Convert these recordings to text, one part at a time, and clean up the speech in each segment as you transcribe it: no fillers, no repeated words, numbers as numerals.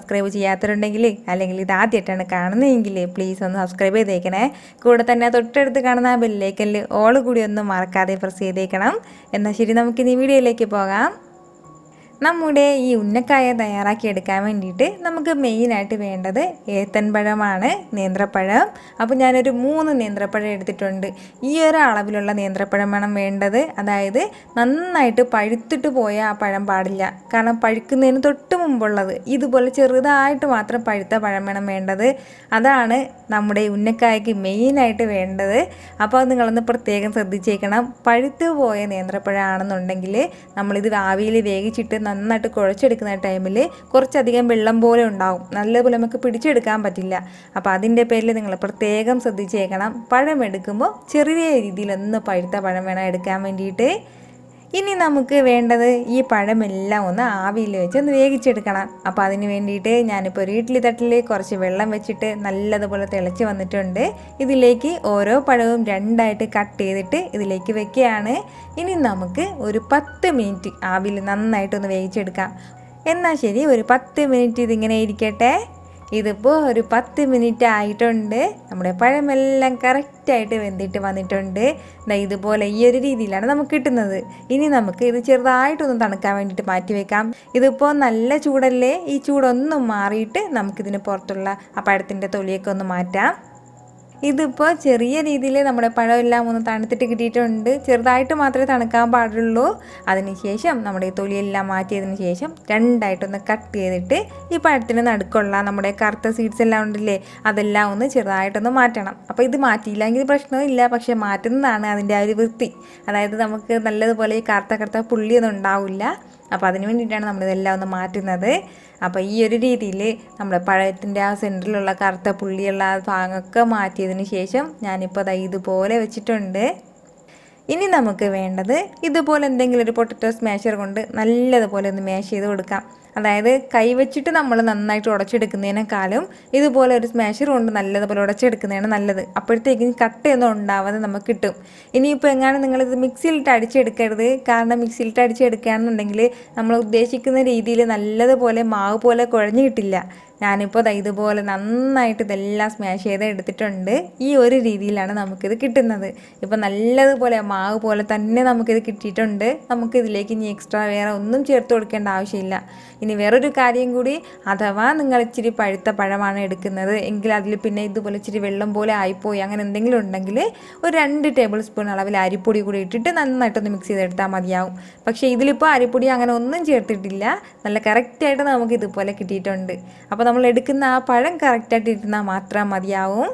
Subscribe ചെയ്യാത്തവരുണ്ടെങ്കിൽ അല്ലെങ്കിൽ ഇത് ആദ്യമായിട്ടാണ് കാണുന്നതെങ്കിൽ പ്ലീസ് ഒന്ന് സബ്സ്ക്രൈബ് ചെയ്തേക്കണേ. കൂടെ തന്നെ തൊട്ടടുത്ത് കാണുന്ന ബെല്ലൈക്കനിൽ ഓൾ കൂടി ഒന്നും മറക്കാതെ പ്രസ് ചെയ്തേക്കണം. എന്നാൽ ശരി, നമുക്കിനി വീഡിയോയിലേക്ക് പോകാം. നമ്മുടെ ഈ ഉന്നക്കായ തയ്യാറാക്കിയെടുക്കാൻ വേണ്ടിയിട്ട് നമുക്ക് മെയിനായിട്ട് വേണ്ടത് ഏത്തൻപഴമാണ്, നേന്ത്രപ്പഴം. അപ്പോൾ ഞാനൊരു 3 നേന്ത്രപ്പഴം എടുത്തിട്ടുണ്ട്. ഈ ഒരു അളവിലുള്ള നേന്ത്രപ്പഴം വേണം വേണ്ടത്. അതായത് നന്നായിട്ട് പഴുത്തിട്ട് പോയാൽ ആ പഴം പാടില്ല. കാരണം പഴുക്കുന്നതിന് തൊട്ട് മുമ്പുള്ളത് ഇതുപോലെ ചെറുതായിട്ട് മാത്രം പഴുത്ത പഴം വേണം വേണ്ടത്. അതാണ് നമ്മുടെ ഉന്നക്കായക്ക് മെയിനായിട്ട് വേണ്ടത്. അപ്പോൾ നിങ്ങളൊന്ന് പ്രത്യേകം ശ്രദ്ധിച്ചേക്കണം. പഴുത്ത് പോയ നേന്ത്രപ്പഴമാണെന്നുണ്ടെങ്കിൽ നമ്മളിത് ആവിയിൽ വേവിച്ചിട്ട് നന്നായിട്ട് കുഴച്ചെടുക്കുന്ന ടൈമിൽ കുറച്ചധികം വെള്ളം പോലെ ഉണ്ടാവും, നല്ലപോലെ നമുക്ക് പിടിച്ചെടുക്കാൻ പറ്റില്ല. അപ്പോൾ അതിൻ്റെ പേരിൽ നിങ്ങൾ പ്രത്യേകം ശ്രദ്ധിച്ചേക്കണം. പഴം എടുക്കുമ്പോൾ ചെറിയ രീതിയിലൊന്ന് പഴുത്ത പഴം വേണം എടുക്കാൻ വേണ്ടിയിട്ട്. ഇനി നമുക്ക് വേണ്ടത് ഈ പഴമെല്ലാം ഒന്ന് ആവിയിൽ വെച്ച് ഒന്ന് വേവിച്ചെടുക്കണം. അപ്പോൾ അതിന് വേണ്ടിയിട്ട് ഞാനിപ്പോൾ ഒരു ഇഡ്ഡലി തട്ടിൽ കുറച്ച് വെള്ളം വെച്ചിട്ട് നല്ലതുപോലെ തിളച്ച് വന്നിട്ടുണ്ട്. ഇതിലേക്ക് ഓരോ പഴവും 2ആയിട്ട് കട്ട് ചെയ്തിട്ട് ഇതിലേക്ക് വെക്കുകയാണ്. ഇനി നമുക്ക് ഒരു 10 മിനിറ്റ് ആവിയിൽ നന്നായിട്ടൊന്ന് വേവിച്ചെടുക്കാം. എന്നാൽ ശരി, ഒരു 10 മിനിറ്റ് ഇതിങ്ങനെ ഇരിക്കട്ടെ. ഇതിപ്പോൾ ഒരു 10 മിനിറ്റ് ആയിട്ടുണ്ട്. നമ്മുടെ പഴമെല്ലാം കറക്റ്റായിട്ട് വെന്തിട്ട് വന്നിട്ടുണ്ട്. ഇതുപോലെ ഈ ഒരു രീതിയിലാണ് നമുക്ക് കിട്ടുന്നത്. ഇനി നമുക്ക് ഇത് ചെറുതായിട്ടൊന്ന് തണുക്കാൻ വേണ്ടിയിട്ട് മാറ്റി വെക്കാം. ഇതിപ്പോൾ നല്ല ചൂടല്ലേ, ഈ ചൂടൊന്നും മാറിയിട്ട് നമുക്കിതിന് പുറത്തുള്ള ആ പഴത്തിൻ്റെ തൊലിയൊക്കെ ഒന്ന് മാറ്റാം. ഇതിപ്പോൾ ചെറിയ രീതിയിൽ നമ്മുടെ പഴമെല്ലാം ഒന്ന് തണുത്തിട്ട് കിട്ടിയിട്ടുണ്ട്. ചെറുതായിട്ട് മാത്രമേ തണുക്കാൻ പാടുള്ളൂ. അതിനുശേഷം നമ്മുടെ ഈ തൊലിയെല്ലാം മാറ്റിയതിന് ശേഷം 2ആയിട്ടൊന്ന് കട്ട് ചെയ്തിട്ട് ഈ പഴത്തിന് നടുക്കുള്ള നമ്മുടെ കറുത്ത സീഡ്സ് എല്ലാം ഉണ്ടല്ലേ, അതെല്ലാം ഒന്ന് ചെറുതായിട്ടൊന്ന് മാറ്റണം. അപ്പോൾ ഇത് മാറ്റിയില്ലെങ്കിൽ പ്രശ്നമില്ല, പക്ഷേ മാറ്റുന്നതാണ് അതിൻ്റെ ആ ഒരു വൃത്തി. അതായത് നമുക്ക് നല്ലതുപോലെ ഈ കറുത്ത പുള്ളിയൊന്നും ഉണ്ടാവില്ല. അപ്പോൾ അതിന് വേണ്ടിയിട്ടാണ് നമ്മളിതെല്ലാം ഒന്ന് മാറ്റുന്നത്. അപ്പോൾ ഈ ഒരു രീതിയിൽ നമ്മുടെ പഴത്തിൻ്റെ ആ സെൻറ്ററിലുള്ള കറുത്ത പുള്ളിയുള്ള ആ ഭാഗമൊക്കെ മാറ്റിയതിന് ശേഷം ഞാനിപ്പോൾ ഇതുപോലെ വെച്ചിട്ടുണ്ട്. ഇനി നമുക്ക് വേണ്ടത് ഇതുപോലെ എന്തെങ്കിലും ഒരു പൊട്ടറ്റോ സ്മാഷർ കൊണ്ട് നല്ലതുപോലെ ഒന്ന് മാഷ് ചെയ്ത് കൊടുക്കാം. അതായത് കൈവച്ചിട്ട് നമ്മൾ നന്നായിട്ട് ഉടച്ചെടുക്കുന്നതിനേക്കാളും ഇതുപോലെ ഒരു സ്മാഷർ കൊണ്ട് നല്ലതുപോലെ ഉടച്ചെടുക്കുന്നതാണ് നല്ലത്. അപ്പോഴത്തേക്കും കട്ടയൊന്നും ഉണ്ടാവാതെ നമുക്ക് കിട്ടും. ഇനിയിപ്പോൾ എങ്ങാനും നിങ്ങളിത് മിക്സിയിലിട്ട് അടിച്ചെടുക്കരുത്. കാരണം മിക്സിയിലിട്ട് അടിച്ചെടുക്കുകയാണെന്നുണ്ടെങ്കിൽ നമ്മൾ ഉദ്ദേശിക്കുന്ന രീതിയിൽ നല്ലതുപോലെ മാവ് പോലെ കുഴഞ്ഞു കിട്ടില്ല. ഞാനിപ്പോൾ ഇതുപോലെ നന്നായിട്ട് ഇതെല്ലാം സ്മാഷ് ചെയ്ത് എടുത്തിട്ടുണ്ട്. ഈ ഒരു രീതിയിലാണ് നമുക്കിത് കിട്ടുന്നത്. ഇപ്പോൾ നല്ലതുപോലെ മാവ് പോലെ തന്നെ നമുക്കിത് കിട്ടിയിട്ടുണ്ട്. നമുക്കിതിലേക്ക് ഇനി എക്സ്ട്രാ വേറെ ഒന്നും ചേർത്ത് കൊടുക്കേണ്ട ആവശ്യമില്ല. ഇനി വേറൊരു കാര്യം കൂടി, അഥവാ നിങ്ങൾ ഇച്ചിരി പഴുത്ത പഴമാണ് എടുക്കുന്നത് എങ്കിൽ അതിൽ പിന്നെ ഇതുപോലെ ഇച്ചിരി വെള്ളം പോലെ ആയിപ്പോയി അങ്ങനെ എന്തെങ്കിലും ഉണ്ടെങ്കിൽ ഒരു 2 ടേബിൾ സ്പൂൺ അളവിൽ അരിപ്പൊടി കൂടി ഇട്ടിട്ട് നന്നായിട്ടൊന്ന് മിക്സ് ചെയ്തെടുത്താൽ മതിയാവും. പക്ഷേ ഇതിലിപ്പോൾ അരിപ്പൊടി അങ്ങനെ ഒന്നും ചേർത്തിട്ടില്ല. നല്ല കറക്റ്റായിട്ട് നമുക്ക് ഇതുപോലെ കിട്ടിയിട്ടുണ്ട്. അപ്പോൾ നമ്മൾ എടുക്കുന്ന ആ പഴം കറക്റ്റായിട്ട് ഇരുന്നാൽ മാത്രം മതിയാവും.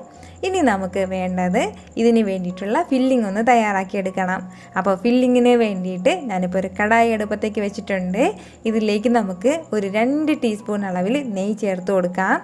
ഇനി നമുക്ക് വേണ്ടത് ഇതിന് വേണ്ടിയിട്ടുള്ള ഫില്ലിംഗ് ഒന്ന് തയ്യാറാക്കിയെടുക്കണം. അപ്പോൾ ഫില്ലിങ്ങിന് വേണ്ടിയിട്ട് ഞാനിപ്പോൾ ഒരു കടായി അടുപ്പത്തേക്ക് വെച്ചിട്ടുണ്ട്. ഇതിലേക്ക് നമുക്ക് ഒരു 2 ടീസ്പൂൺ അളവിൽ നെയ്യ് ചേർത്ത് കൊടുക്കാം.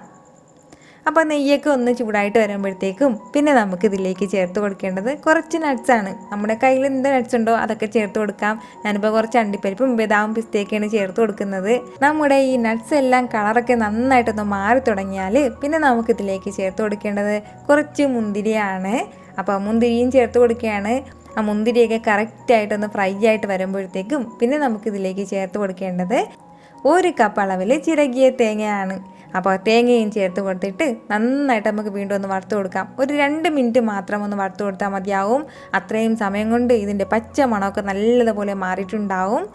അപ്പോൾ നെയ്യൊക്കെ ഒന്ന് ചൂടായിട്ട് വരുമ്പോഴത്തേക്കും പിന്നെ നമുക്കിതിലേക്ക് ചേർത്ത് കൊടുക്കേണ്ടത് കുറച്ച് നട്ട്സാണ്. നമ്മുടെ കയ്യിൽ എന്ത് നട്ട്സ് ഉണ്ടോ അതൊക്കെ ചേർത്ത് കൊടുക്കാം. ഞാനിപ്പോൾ കുറച്ച് അണ്ടിപ്പരിപ്പും ബദാമും പിസ്തയൊക്കെയാണ് ചേർത്ത് കൊടുക്കുന്നത്. നമ്മുടെ ഈ നട്ട്സ് എല്ലാം കളറൊക്കെ നന്നായിട്ടൊന്ന് മാറി തുടങ്ങിയാൽ പിന്നെ നമുക്കിതിലേക്ക് ചേർത്ത് കൊടുക്കേണ്ടത് കുറച്ച് മുന്തിരിയാണ്. അപ്പോൾ മുന്തിരിയും ചേർത്ത് കൊടുക്കുകയാണ്. ആ മുന്തിരിയൊക്കെ കറക്റ്റായിട്ടൊന്ന് ഫ്രൈ ആയിട്ട് വരുമ്പോഴത്തേക്കും പിന്നെ നമുക്കിതിലേക്ക് ചേർത്ത് കൊടുക്കേണ്ടത് 1 കപ്പ് അളവിൽ ചിരകിയ തേങ്ങയാണ്. അപ്പോൾ തേങ്ങയും ചേർത്ത് കൊടുത്തിട്ട് നന്നായിട്ട് നമുക്ക് വീണ്ടും ഒന്ന് വറുത്ത് കൊടുക്കാം. ഒരു 2 മിനിറ്റ് മാത്രം ഒന്ന് വറുത്ത് കൊടുത്താൽ മതിയാവും. അത്രയും സമയം കൊണ്ട് ഇതിൻ്റെ പച്ച മണമൊക്കെ നല്ലതുപോലെ മാറിയിട്ടുണ്ടാവും.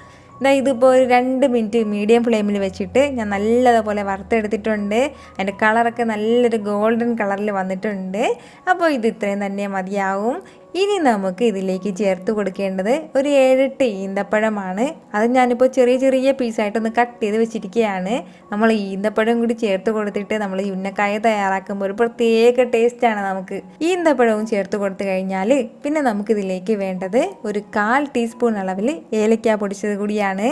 ഇതിപ്പോൾ ഒരു 2 മിനിറ്റ് മീഡിയം ഫ്ലെയിമിൽ വെച്ചിട്ട് ഞാൻ നല്ലതുപോലെ വറുത്തെടുത്തിട്ടുണ്ട്. അതിൻ്റെ കളറൊക്കെ നല്ലൊരു ഗോൾഡൻ കളറിൽ വന്നിട്ടുണ്ട്. അപ്പോൾ ഇത് ഇത്രയും തന്നെ മതിയാവും. ഇനി നമുക്ക് ഇതിലേക്ക് ചേർത്ത് കൊടുക്കേണ്ടത് ഒരു 7-8 ഈന്തപ്പഴമാണ്. അത് ഞാനിപ്പോൾ ചെറിയ പീസായിട്ടൊന്ന് കട്ട് ചെയ്ത് വെച്ചിരിക്കുകയാണ്. നമ്മൾ ഈന്തപ്പഴം കൂടി ചേർത്ത് കൊടുത്തിട്ട് നമ്മൾ ഉന്നക്കായ തയ്യാറാക്കുമ്പോൾ ഒരു പ്രത്യേക ടേസ്റ്റാണ് നമുക്ക്. ഈന്തപ്പഴവും ചേർത്ത് കൊടുത്തു കഴിഞ്ഞാൽ പിന്നെ നമുക്കിതിലേക്ക് വേണ്ടത് ഒരു 1/4 ടീസ്പൂൺ അളവിൽ ഏലക്ക പൊടിച്ചത് കൂടിയാണ്.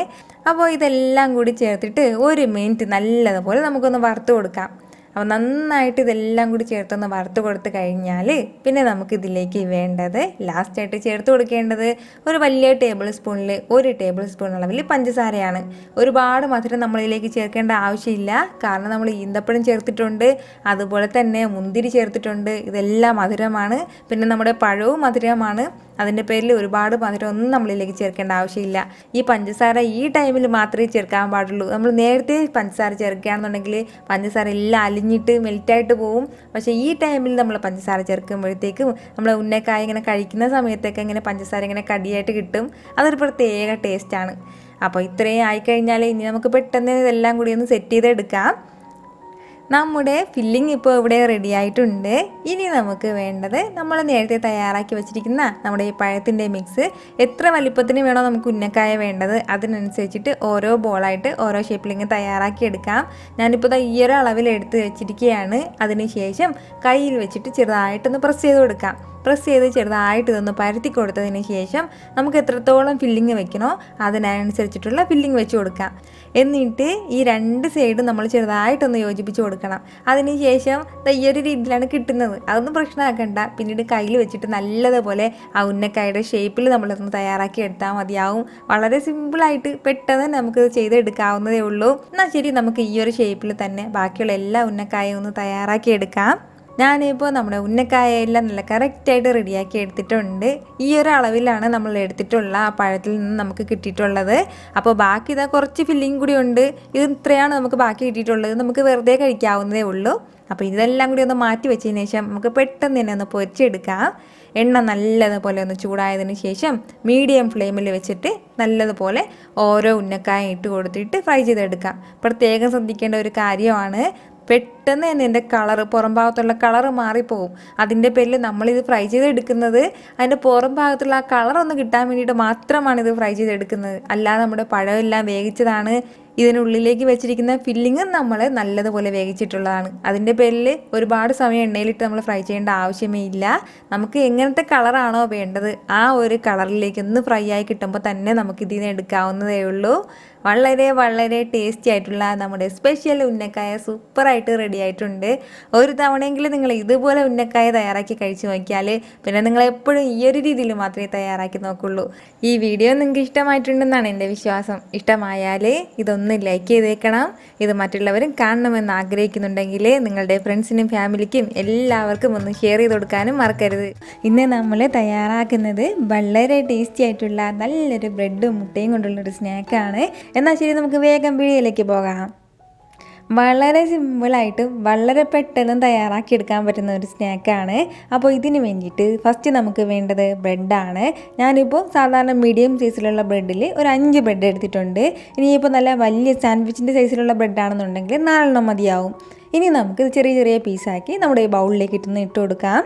അപ്പോൾ ഇതെല്ലാം കൂടി ചേർത്തിട്ട് 1 മിനിറ്റ് നല്ലതുപോലെ നമുക്കൊന്ന് വറുത്ത് കൊടുക്കാം. അപ്പോൾ നന്നായിട്ട് ഇതെല്ലാം കൂടി ചേർത്തൊന്ന് വറുത്ത് കൊടുത്ത് കഴിഞ്ഞാൽ പിന്നെ നമുക്കിതിലേക്ക് വേണ്ടത് ലാസ്റ്റായിട്ട് ചേർത്ത് കൊടുക്കേണ്ടത് ഒരു വലിയ ടേബിൾ സ്പൂണിൽ 1 ടേബിൾ സ്പൂൺ അളവിൽ പഞ്ചസാരയാണ്. ഒരുപാട് മധുരം നമ്മളിതിലേക്ക് ചേർക്കേണ്ട ആവശ്യമില്ല. കാരണം നമ്മൾ ഈന്തപ്പഴം ചേർത്തിട്ടുണ്ട്, അതുപോലെ തന്നെ മുന്തിരി ചേർത്തിട്ടുണ്ട്. ഇതെല്ലാം മധുരമാണ്. പിന്നെ നമ്മുടെ പഴവും മധുരമാണ്. അതിൻ്റെ പേരിൽ ഒരുപാട് മധുരം ഒന്നും നമ്മളിലേക്ക് ചേർക്കേണ്ട ആവശ്യമില്ല. ഈ പഞ്ചസാര ഈ ടൈമിൽ മാത്രമേ ചേർക്കാൻ പാടുള്ളൂ. നമ്മൾ നേരത്തെ പഞ്ചസാര ചേർക്കുകയാണെന്നുണ്ടെങ്കിൽ പഞ്ചസാര എല്ലാം അലിഞ്ഞിട്ട് മെൽറ്റായിട്ട് പോവും. പക്ഷേ ഈ ടൈമിൽ നമ്മൾ പഞ്ചസാര ചേർക്കുമ്പോഴത്തേക്കും നമ്മൾ ഉന്നക്കായ ഇങ്ങനെ കഴിക്കുന്ന സമയത്തൊക്കെ ഇങ്ങനെ പഞ്ചസാര ഇങ്ങനെ കടിയായിട്ട് കിട്ടും. അതൊരു പ്രത്യേക ടേസ്റ്റാണ്. അപ്പോൾ ഇത്രയും ആയിക്കഴിഞ്ഞാൽ ഇനി നമുക്ക് പെട്ടെന്ന് ഇതെല്ലാം കൂടി ഒന്ന് സെറ്റ് ചെയ്തെടുക്കാം. നമ്മുടെ ഫില്ലിംഗ് ഇപ്പോൾ ഇവിടെ റെഡി ആയിട്ടുണ്ട്. ഇനി നമുക്ക് വേണ്ടത് നമ്മൾ നേരത്തെ തയ്യാറാക്കി വെച്ചിരിക്കുന്ന നമ്മുടെ ഈ പഴത്തിൻ്റെ മിക്സ് എത്ര വലിപ്പത്തിന് വേണോ നമുക്ക് ഉന്നക്കായ വേണ്ടത് അതിനനുസരിച്ചിട്ട് ഓരോ ബോളായിട്ട് ഓരോ ഷേപ്പിലിങ്ങനെ തയ്യാറാക്കി എടുക്കാം. ഞാനിപ്പോൾ ഈ ഒരു അളവിൽ എടുത്ത് വെച്ചിരിക്കുകയാണ്. അതിനുശേഷം കയ്യിൽ വെച്ചിട്ട് ചെറുതായിട്ടൊന്ന് പ്രസ് ചെയ്ത് കൊടുക്കാം. പ്രസ് ചെയ്ത് ചെറുതായിട്ട് ഇതൊന്ന് പരത്തി കൊടുത്തതിന് ശേഷം നമുക്ക് എത്രത്തോളം ഫില്ലിങ് വെക്കണോ അതിനനുസരിച്ചിട്ടുള്ള ഫില്ലിങ് വെച്ച് കൊടുക്കാം. എന്നിട്ട് ഈ രണ്ട് സൈഡും നമ്മൾ ചെറുതായിട്ടൊന്ന് യോജിപ്പിച്ച് കൊടുക്കണം. അതിനുശേഷം ഈ ഒരു രീതിയിലാണ് കിട്ടുന്നത്. അതൊന്നും പ്രശ്നമാക്കണ്ട. പിന്നീട് കയ്യിൽ വെച്ചിട്ട് നല്ലതുപോലെ ആ ഉന്നക്കായുടെ ഷേപ്പിൽ നമ്മളൊന്ന് തയ്യാറാക്കി എടുത്താൽ മതിയാവും. വളരെ സിമ്പിളായിട്ട് പെട്ടെന്ന് നമുക്ക് ചെയ്തെടുക്കാവുന്നതേ ഉള്ളൂ. എന്നാൽ ശരി, നമുക്ക് ഈ ഒരു ഷേപ്പിൽ തന്നെ ബാക്കിയുള്ള എല്ലാ ഉന്നക്കായും ഒന്ന് തയ്യാറാക്കി എടുക്കാം. ഞാനിപ്പോൾ നമ്മുടെ ഉന്നക്കായ എല്ലാം നല്ല കറക്റ്റായിട്ട് റെഡിയാക്കി എടുത്തിട്ടുണ്ട്. ഈ ഒരു അളവിലാണ് നമ്മൾ എടുത്തിട്ടുള്ള ആ പഴത്തിൽ നിന്ന് നമുക്ക് കിട്ടിയിട്ടുള്ളത്. അപ്പോൾ ബാക്കി ഇതാ കുറച്ച് ഫില്ലിങ് കൂടി ഉണ്ട്. ഇത് ഇത്രയാണ് നമുക്ക് ബാക്കി കിട്ടിയിട്ടുള്ളത്. നമുക്ക് വെറുതെ കഴിക്കാവുന്നതേ ഉള്ളൂ. അപ്പോൾ ഇതെല്ലാം കൂടി ഒന്ന് മാറ്റി വെച്ചതിന് ശേഷം നമുക്ക് പെട്ടെന്ന് തന്നെ ഒന്ന് പൊരിച്ചെടുക്കാം. എണ്ണ നല്ലതുപോലെ ഒന്ന് ചൂടായതിന് ശേഷം മീഡിയം ഫ്ലെയിമിൽ വെച്ചിട്ട് നല്ലതുപോലെ ഓരോ ഉന്നക്കായ ഇട്ട് കൊടുത്തിട്ട് ഫ്രൈ ചെയ്തെടുക്കാം. പ്രത്യേകം ശ്രദ്ധിക്കേണ്ട ഒരു കാര്യമാണ്, പെട്ടെന്ന് തന്നെ എൻ്റെ പുറം ഭാഗത്തുള്ള കളറ് മാറിപ്പോകും. അതിൻ്റെ പേരിൽ നമ്മളിത് ഫ്രൈ ചെയ്തെടുക്കുന്നത് അതിൻ്റെ പുറം ഭാഗത്തുള്ള ആ കളറൊന്ന് കിട്ടാൻ വേണ്ടിയിട്ട് മാത്രമാണ് ഇത് ഫ്രൈ ചെയ്തെടുക്കുന്നത്. അല്ലാതെ നമ്മുടെ പഴമെല്ലാം വേവിച്ചതാണ്. ഇതിനുള്ളിലേക്ക് വെച്ചിരിക്കുന്ന ഫില്ലിങ്ങും നമ്മൾ നല്ലതുപോലെ വേവിച്ചിട്ടുള്ളതാണ്. അതിൻ്റെ പേരിൽ ഒരുപാട് സമയം എണ്ണയിലിട്ട് നമ്മൾ ഫ്രൈ ചെയ്യേണ്ട ആവശ്യമേ ഇല്ല. നമുക്ക് എങ്ങനത്തെ കളറാണോ വേണ്ടത് ആ ഒരു കളറിലേക്ക് ഒന്ന് ഫ്രൈ ആയി കിട്ടുമ്പോൾ തന്നെ നമുക്ക് ഇതിന് എടുക്കാവുന്നതേ ഉള്ളൂ. വളരെ വളരെ ടേസ്റ്റി ആയിട്ടുള്ള നമ്മുടെ സ്പെഷ്യൽ ഉന്നക്കായ സൂപ്പറായിട്ട് റെഡി ആയിട്ടുണ്ട്. ഒരു തവണയെങ്കിലും നിങ്ങൾ ഇതുപോലെ ഉന്നക്കായ തയ്യാറാക്കി കഴിച്ച് നോക്കിയാൽ പിന്നെ നിങ്ങൾ എപ്പോഴും ഈ ഒരു രീതിയിൽ മാത്രമേ തയ്യാറാക്കി നോക്കുള്ളൂ. ഈ വീഡിയോ നിങ്ങൾക്ക് ഇഷ്ടമായിട്ടുണ്ടെന്നാണ് എൻ്റെ വിശ്വാസം. ഇഷ്ടമായാൽ ഇതൊന്ന് ലൈക്ക് ചെയ്തേക്കണം. ഇത് മറ്റുള്ളവരും കാണണമെന്ന് ആഗ്രഹിക്കുന്നുണ്ടെങ്കിൽ നിങ്ങളുടെ ഫ്രണ്ട്സിനും ഫാമിലിക്കും എല്ലാവർക്കും ഒന്ന് ഷെയർ ചെയ്ത് കൊടുക്കാനും മറക്കരുത്. ഇന്ന് നമ്മൾ തയ്യാറാക്കുന്നത് വളരെ ടേസ്റ്റി ആയിട്ടുള്ള നല്ലൊരു ബ്രെഡും മുട്ടയും കൊണ്ടുള്ളൊരു സ്നാക്കാണ്. എന്നാൽ ശരി, നമുക്ക് വേഗം വീഡിയോയിലേക്ക് പോകാം. വളരെ സിമ്പിളായിട്ടും വളരെ പെട്ടെന്ന് തയ്യാറാക്കിയെടുക്കാൻ പറ്റുന്ന ഒരു സ്നാക്കാണ്. അപ്പോൾ ഇതിന് വേണ്ടിയിട്ട് ഫസ്റ്റ് നമുക്ക് വേണ്ടത് ബ്രെഡാണ്. ഞാനിപ്പോൾ സാധാരണ മീഡിയം സൈസിലുള്ള ബ്രെഡിൽ ഒരു 5 ബ്രെഡ് എടുത്തിട്ടുണ്ട്. ഇനിയിപ്പോൾ നല്ല വലിയ സാൻഡ്വിച്ചിൻ്റെ സൈസിലുള്ള ബ്രെഡാണെന്നുണ്ടെങ്കിൽ 4 മതിയാവും. ഇനി നമുക്ക് ചെറിയ ചെറിയ പീസാക്കി നമ്മുടെ ഈ ബൗളിലേക്ക് ഇട്ട് കൊടുക്കാം.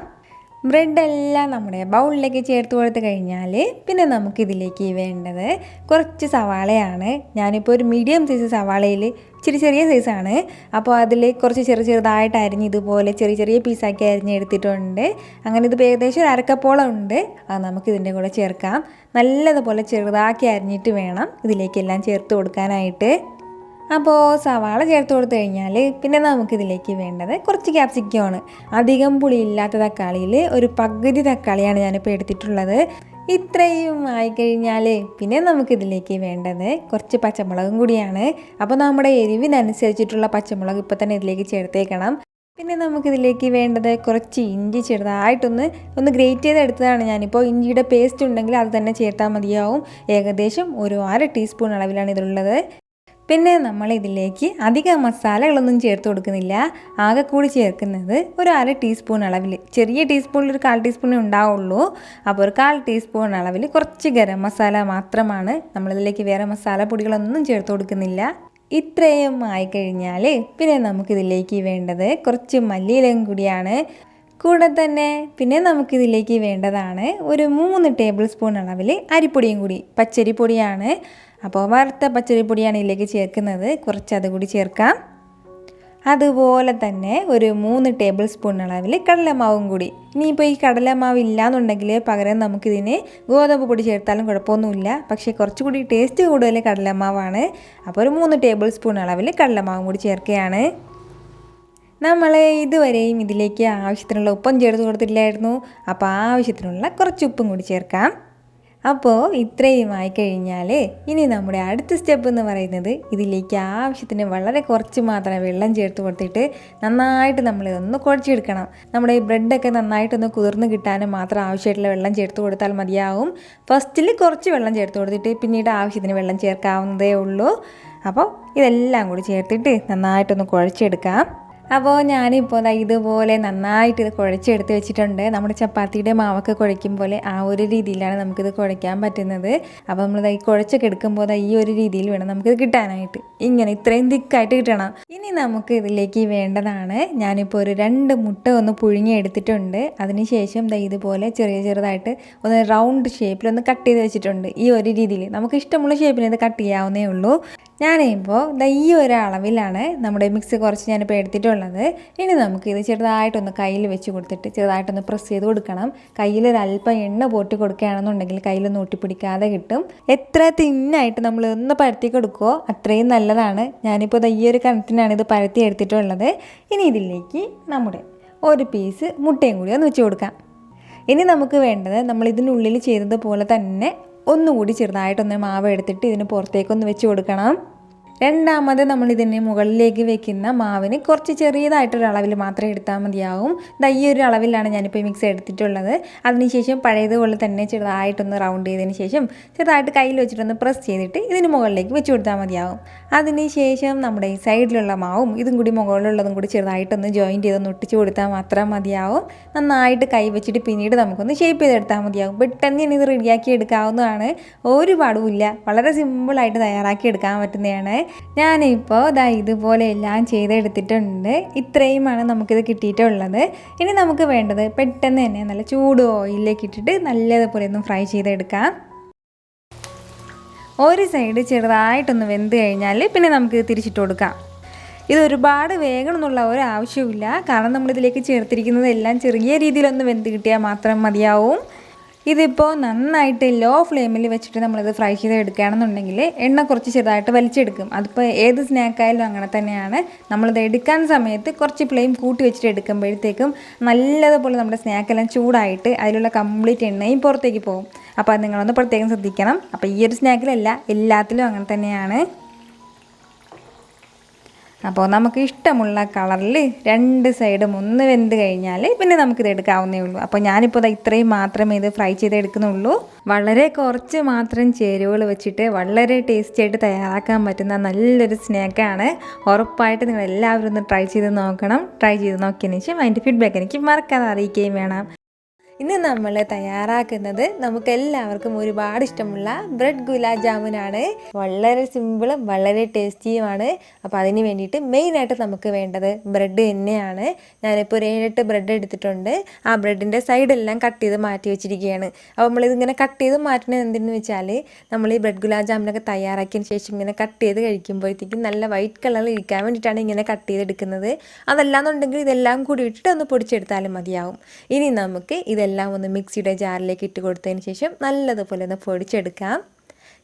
ബ്രെഡെല്ലാം നമ്മുടെ ബൗളിലേക്ക് ചേർത്ത് കൊടുത്ത് കഴിഞ്ഞാൽ പിന്നെ നമുക്കിതിലേക്ക് വേണ്ടത് കുറച്ച് സവാളയാണ്. ഞാനിപ്പോൾ ഒരു മീഡിയം സൈസ് സവാളയിൽ ഇച്ചിരി ചെറിയ സൈസാണ്. അപ്പോൾ അതിൽ കുറച്ച് ചെറുതായിട്ട് അരിഞ്ഞ് ഇതുപോലെ ചെറിയ ചെറിയ പീസാക്കി അരിഞ്ഞ് എടുത്തിട്ടുണ്ട്. അങ്ങനെ ഇത് ഏകദേശം ഒരു അരക്കപ്പോളം ഉണ്ട്. അത് നമുക്കിതിൻ്റെ കൂടെ ചേർക്കാം. നല്ലതുപോലെ ചെറുതാക്കി അരിഞ്ഞിട്ട് വേണം ഇതിലേക്കെല്ലാം ചേർത്ത് കൊടുക്കാനായിട്ട്. അപ്പോൾ സവാള ചേർത്ത് കൊടുത്തു കഴിഞ്ഞാൽ പിന്നെ നമുക്കിതിലേക്ക് വേണ്ടത് കുറച്ച് ക്യാപ്സിക്കമാണ്. അധികം പുളിയില്ലാത്ത തക്കാളിയിൽ ഒരു പകുതി തക്കാളിയാണ് ഞാനിപ്പോൾ എടുത്തിട്ടുള്ളത്. ഇത്രയും ആയിക്കഴിഞ്ഞാൽ പിന്നെ നമുക്കിതിലേക്ക് വേണ്ടത് കുറച്ച് പച്ചമുളകും കൂടിയാണ്. അപ്പോൾ നമ്മുടെ എരിവിനനുസരിച്ചിട്ടുള്ള പച്ചമുളക് ഇപ്പോൾ തന്നെ ഇതിലേക്ക് ചേർത്തേക്കണം. പിന്നെ നമുക്കിതിലേക്ക് വേണ്ടത് കുറച്ച് ഇഞ്ചി ചെറുതായിട്ടൊന്ന് ഗ്രേറ്റ് ചെയ്തെടുത്തതാണ് ഞാനിപ്പോൾ. ഇഞ്ചിയുടെ പേസ്റ്റ് ഉണ്ടെങ്കിൽ അത് തന്നെ ചേർത്താൽ മതിയാവും. ഏകദേശം ഒരു 1/2 ടീസ്പൂൺ അളവിലാണ് ഇതിലുള്ളത്. പിന്നെ നമ്മൾ ഇതിലേക്ക് അധികം മസാലകളൊന്നും ചേർത്ത് കൊടുക്കുന്നില്ല. ആകെ കൂടി ചേർക്കുന്നത് ഒരു 1/2 ടീസ്പൂൺ അളവിൽ, ചെറിയ ടീസ്പൂണിൽ ഒരു 1/4 ടീസ്പൂണേ ഉണ്ടാവുള്ളൂ. അപ്പോൾ ഒരു 1/4 ടീസ്പൂൺ അളവിൽ കുറച്ച് ഗരം മസാല മാത്രമാണ്. നമ്മളിതിലേക്ക് വേറെ മസാലപ്പൊടികളൊന്നും ചേർത്ത് കൊടുക്കുന്നില്ല. ഇത്രയും ആയിക്കഴിഞ്ഞാൽ പിന്നെ നമുക്കിതിലേക്ക് വേണ്ടത് കുറച്ച് മല്ലിയിലയും കൂടിയാണ്. കൂടെ തന്നെ പിന്നെ നമുക്കിതിലേക്ക് വേണ്ടതാണ് ഒരു 3 ടേബിൾ സ്പൂൺ അളവിൽ അരിപ്പൊടിയും കൂടി, പച്ചരിപ്പൊടിയാണ്. അപ്പോൾ വറുത്ത പച്ചരിപ്പൊടിയാണ് ഇതിലേക്ക് ചേർക്കുന്നത്. കുറച്ച് അതുകൂടി ചേർക്കാം. അതുപോലെ തന്നെ ഒരു 3 ടേബിൾ സ്പൂൺ അളവിൽ കടലമാവും കൂടി. ഇനിയിപ്പോൾ ഈ കടലമാവ് ഇല്ലയെന്നുണ്ടെങ്കിൽ പകരം നമുക്കിതിന് ഗോതമ്പ് പൊടി ചേർത്താലും കുഴപ്പമൊന്നുമില്ല. പക്ഷേ കുറച്ചുകൂടി ടേസ്റ്റ് കൂടുതൽ കടലമാവാണ്. അപ്പോൾ ഒരു 3 ടേബിൾ സ്പൂൺ അളവിൽ കടലമാവും കൂടി ചേർക്കുകയാണ്. നമ്മൾ ഇതുവരെയും ഇതിലേക്ക് ആവശ്യത്തിനുള്ള ഉപ്പും ചേർത്ത് കൊടുത്തിട്ടില്ലായിരുന്നു. അപ്പോൾ ആവശ്യത്തിനുള്ള കുറച്ച് ഉപ്പും കൂടി ചേർക്കാം. അപ്പോൾ ഇത്രയും ആയിക്കഴിഞ്ഞാൽ ഇനി നമ്മുടെ അടുത്ത സ്റ്റെപ്പ് എന്ന് പറയുന്നത് ഇതിലേക്ക് ആവശ്യത്തിന് വളരെ കുറച്ച് മാത്രം വെള്ളം ചേർത്ത് കൊടുത്തിട്ട് നന്നായിട്ട് നമ്മളിതൊന്ന് കുഴച്ചെടുക്കണം. നമ്മുടെ ഈ ബ്രെഡൊക്കെ നന്നായിട്ടൊന്ന് കുതിർന്ന് കിട്ടാനും മാത്രം ആവശ്യമായിട്ടുള്ള വെള്ളം ചേർത്ത് കൊടുത്താൽ മതിയാവും. ഫസ്റ്റിൽ കുറച്ച് വെള്ളം ചേർത്ത് കൊടുത്തിട്ട് പിന്നീട് ആവശ്യത്തിന് വെള്ളം ചേർക്കാവുന്നതേ ഉള്ളൂ. അപ്പോൾ ഇതെല്ലാം കൂടി ചേർത്തിട്ട് നന്നായിട്ടൊന്ന് കുഴച്ചെടുക്കാം. അപ്പോൾ ഞാനിപ്പോൾ ഇതുപോലെ നന്നായിട്ട് ഇത് കുഴച്ചെടുത്ത് വെച്ചിട്ടുണ്ട്. നമ്മുടെ ചപ്പാത്തിയുടെ മാവൊക്കെ കുഴയ്ക്കും പോലെ ആ ഒരു രീതിയിലാണ് നമുക്കിത് കുഴയ്ക്കാൻ പറ്റുന്നത്. അപ്പോൾ നമ്മളിത് ഈ കുഴച്ചൊക്കെ എടുക്കുമ്പോൾ ഈ ഒരു രീതിയിൽ വേണം നമുക്കിത് കിട്ടാനായിട്ട്. ഇങ്ങനെ ഇത്രയും തിക്കായിട്ട് കിട്ടണം. ഇനി നമുക്ക് ഇതിലേക്ക് വേണ്ടതാണ്, ഞാനിപ്പോൾ ഒരു 2 മുട്ട ഒന്ന് പുഴുങ്ങി എടുത്തിട്ടുണ്ട്. അതിനുശേഷം ഇതുപോലെ ചെറുതായിട്ട് ഒന്ന് റൗണ്ട് ഷേപ്പിലൊന്ന് കട്ട് ചെയ്ത് വെച്ചിട്ടുണ്ട്. ഈ ഒരു രീതിയിൽ നമുക്ക് ഇഷ്ടമുള്ള ഷേപ്പിൽ ഇത് കട്ട് ചെയ്യാവുന്നേ ഉള്ളൂ. ഞാനിപ്പോൾ ഈ ഒരു അളവിലാണ് നമ്മുടെ മിക്സ് കുറച്ച് ഞാനിപ്പോൾ എടുത്തിട്ടുള്ളത്. ഇനി നമുക്കിത് ചെറുതായിട്ടൊന്ന് കയ്യിൽ വെച്ച് കൊടുത്തിട്ട് ചെറുതായിട്ടൊന്ന് പ്രസ് ചെയ്ത് കൊടുക്കണം. കയ്യിലൊരല്പം എണ്ണ പോട്ടി കൊടുക്കുകയാണെന്നുണ്ടെങ്കിൽ കയ്യിലൊന്ന് ഒട്ടിപ്പിടിക്കാതെ കിട്ടും. എത്ര തിന്നായിട്ട് നമ്മൾ ഒന്ന് പരത്തി കൊടുക്കുമോ അത്രയും നല്ലതാണ്. ഞാനിപ്പോൾ ഈ ഒരു കണത്തിനാണ് ഇത് പരത്തി എടുത്തിട്ടുള്ളത്. ഇനി ഇതിലേക്ക് നമ്മുടെ ഒരു പീസ് മുട്ടയും കൂടി ഒന്ന് വെച്ച് കൊടുക്കാം. ഇനി നമുക്ക് വേണ്ടത് നമ്മൾ ഇതിനുള്ളിൽ ചെയ്തതുപോലെ തന്നെ ഒന്നുകൂടി ചെറുതായിട്ടൊന്ന് മാവ് എടുത്തിട്ട് ഇതിന് പുറത്തേക്കൊന്ന് വെച്ച് കൊടുക്കണം. രണ്ടാമത് നമ്മൾ ഇതിന് മുകളിലേക്ക് വെക്കുന്ന മാവിന് കുറച്ച് ചെറിയതായിട്ടൊരളവിൽ മാത്രമേ എടുത്താൽ മതിയാവും. ഈ ഒരു അളവിലാണ് ഞാനിപ്പോൾ മിക്സ് എടുത്തിട്ടുള്ളത്. അതിനുശേഷം പഴയതുപോലെ തന്നെ ചെറുതായിട്ടൊന്ന് റൗണ്ട് ചെയ്തതിന് ശേഷം ചെറുതായിട്ട് കയ്യിൽ വെച്ചിട്ടൊന്ന് പ്രസ് ചെയ്തിട്ട് ഇതിന് മുകളിലേക്ക് വെച്ച് കൊടുത്താൽ മതിയാവും. അതിനുശേഷം നമ്മുടെ ഈ സൈഡിലുള്ള മാവും ഇതും കൂടി മുകളിലുള്ളതും കൂടി ചെറുതായിട്ടൊന്ന് ജോയിൻറ്റ് ചെയ്തൊന്ന് ഒട്ടിച്ച് കൊടുത്താൽ മാത്രം മതിയാവും. നന്നായിട്ട് കൈ വെച്ചിട്ട് പിന്നീട് നമുക്കൊന്ന് ഷേപ്പ് ചെയ്തെടുത്താൽ മതിയാവും. പെട്ടെന്ന് ഇനി ഇത് റെഡിയാക്കി എടുക്കാവുന്നതാണ്. ഒരു പാടുമില്ല, വളരെ സിമ്പിളായിട്ട് തയ്യാറാക്കി എടുക്കാൻ പറ്റുന്നതാണ്. ഞാനിപ്പോൾ ഇതുപോലെ എല്ലാം ചെയ്തെടുത്തിട്ടുണ്ട്. ഇത്രയുമാണ് നമുക്കിത് കിട്ടിയിട്ടുള്ളത്. ഇനി നമുക്ക് വേണ്ടത് പെട്ടെന്ന് തന്നെ നല്ല ചൂട് ഓയിലിലേക്ക് ഇട്ടിട്ട് നല്ലതുപോലെ ഒന്ന് ഫ്രൈ ചെയ്തെടുക്കാം. ഒരു സൈഡ് ചെറുതായിട്ടൊന്ന് വെന്ത് കഴിഞ്ഞാൽ പിന്നെ നമുക്ക് തിരിച്ചിട്ട് കൊടുക്കാം. ഇത് ഒരുപാട് വേഗണമെന്നുള്ള ഒരു ആവശ്യമില്ല, കാരണം നമ്മളിതിലേക്ക് ചേർത്തിരിക്കുന്നതെല്ലാം ചെറിയ രീതിയിലൊന്ന് വെന്ത് കിട്ടിയാൽ മാത്രം മതിയാവും. ഇതിപ്പോൾ നന്നായിട്ട് ലോ ഫ്ലെയിമിൽ വെച്ചിട്ട് നമ്മളിത് ഫ്രൈ ചെയ്ത് എടുക്കുകയാണെന്നുണ്ടെങ്കിൽ എണ്ണ കുറച്ച് ചെറുതായിട്ട് വലിച്ചെടുക്കും. അതിപ്പോൾ ഏത് സ്നാക്കായാലും അങ്ങനെ തന്നെയാണ്. നമ്മളിത് എടുക്കാൻ സമയത്ത് കുറച്ച് ഫ്ലെയിം കൂട്ടി വെച്ചിട്ട് എടുക്കുമ്പോഴത്തേക്കും നല്ലതുപോലെ നമ്മുടെ സ്നാക്കെല്ലാം ചൂടായിട്ട് അതിലുള്ള കംപ്ലീറ്റ് എണ്ണയും പുറത്തേക്ക് പോകും. അപ്പോൾ അത് നിങ്ങളൊന്ന് പ്രത്യേകം ശ്രദ്ധിക്കണം. അപ്പോൾ ഈ ഒരു സ്നാക്കിലല്ല, എല്ലാത്തിലും അങ്ങനെ തന്നെയാണ്. അപ്പോൾ നമുക്ക് ഇഷ്ടമുള്ള കളറിൽ 2 സൈഡും ഒന്ന് വെന്ത് കഴിഞ്ഞാൽ പിന്നെ നമുക്കിത് എടുക്കാവുന്നേ ഉള്ളൂ. അപ്പോൾ ഞാനിപ്പോൾ ഇത്രയും മാത്രമേ ഇത് ഫ്രൈ ചെയ്തെടുക്കുന്നുള്ളൂ. വളരെ കുറച്ച് മാത്രം ചേരുവകൾ വെച്ചിട്ട് വളരെ ടേസ്റ്റി ആയിട്ട് തയ്യാറാക്കാൻ പറ്റുന്ന നല്ലൊരു സ്നാക്കാണ്. ഉറപ്പായിട്ട് നിങ്ങൾ എല്ലാവരും ഒന്ന് ട്രൈ ചെയ്ത് നോക്കണം. ട്രൈ ചെയ്ത് നോക്കിയതിന് ശേഷം അതിൻ്റെ ഫീഡ്ബാക്ക് എനിക്ക് മറക്കാതെ അറിയിക്കുകയും വേണം. ഇന്ന് നമ്മൾ തയ്യാറാക്കുന്നത് നമുക്ക് എല്ലാവർക്കും ഒരുപാട് ഇഷ്ടമുള്ള ബ്രെഡ് ഗുലാബ് ജാമുനാണ്. വളരെ സിമ്പിളും വളരെ ടേസ്റ്റിയുമാണ്. അപ്പോൾ അതിന് വേണ്ടിയിട്ട് മെയിനായിട്ട് നമുക്ക് വേണ്ടത് ബ്രെഡ് തന്നെയാണ്. ഞാനിപ്പോൾ ഒരു 7-8 ബ്രെഡ് എടുത്തിട്ടുണ്ട്. ആ ബ്രെഡിൻ്റെ സൈഡെല്ലാം കട്ട് ചെയ്ത് മാറ്റി വെച്ചിരിക്കുകയാണ്. അപ്പോൾ നമ്മളിതിങ്ങനെ കട്ട് ചെയ്ത് മാറ്റുന്നത് എന്തെന്ന് വെച്ചാൽ നമ്മൾ ഈ ബ്രെഡ് ഗുലാബ് ജാമുനൊക്കെ തയ്യാറാക്കിയതിന് ശേഷം ഇങ്ങനെ കട്ട് ചെയ്ത് കഴിക്കുമ്പോഴത്തേക്കും നല്ല വൈറ്റ് കളറിൽ ഇരിക്കാൻ വേണ്ടിയിട്ടാണ് ഇങ്ങനെ കട്ട് ചെയ്തെടുക്കുന്നത്. അതല്ലാന്നുണ്ടെങ്കിൽ ഇതെല്ലാം കൂടി ഇട്ട് ഒന്ന് പൊടിച്ചെടുത്താലും മതിയാവും. ഇനി നമുക്ക് ഇതെല്ലാം ഒന്ന് മിക്സിയുടെ ജാറിലേക്ക് ഇട്ട് കൊടുത്തതിന് ശേഷം നല്ലതുപോലെ ഒന്ന് പൊടിച്ചെടുക്കാം.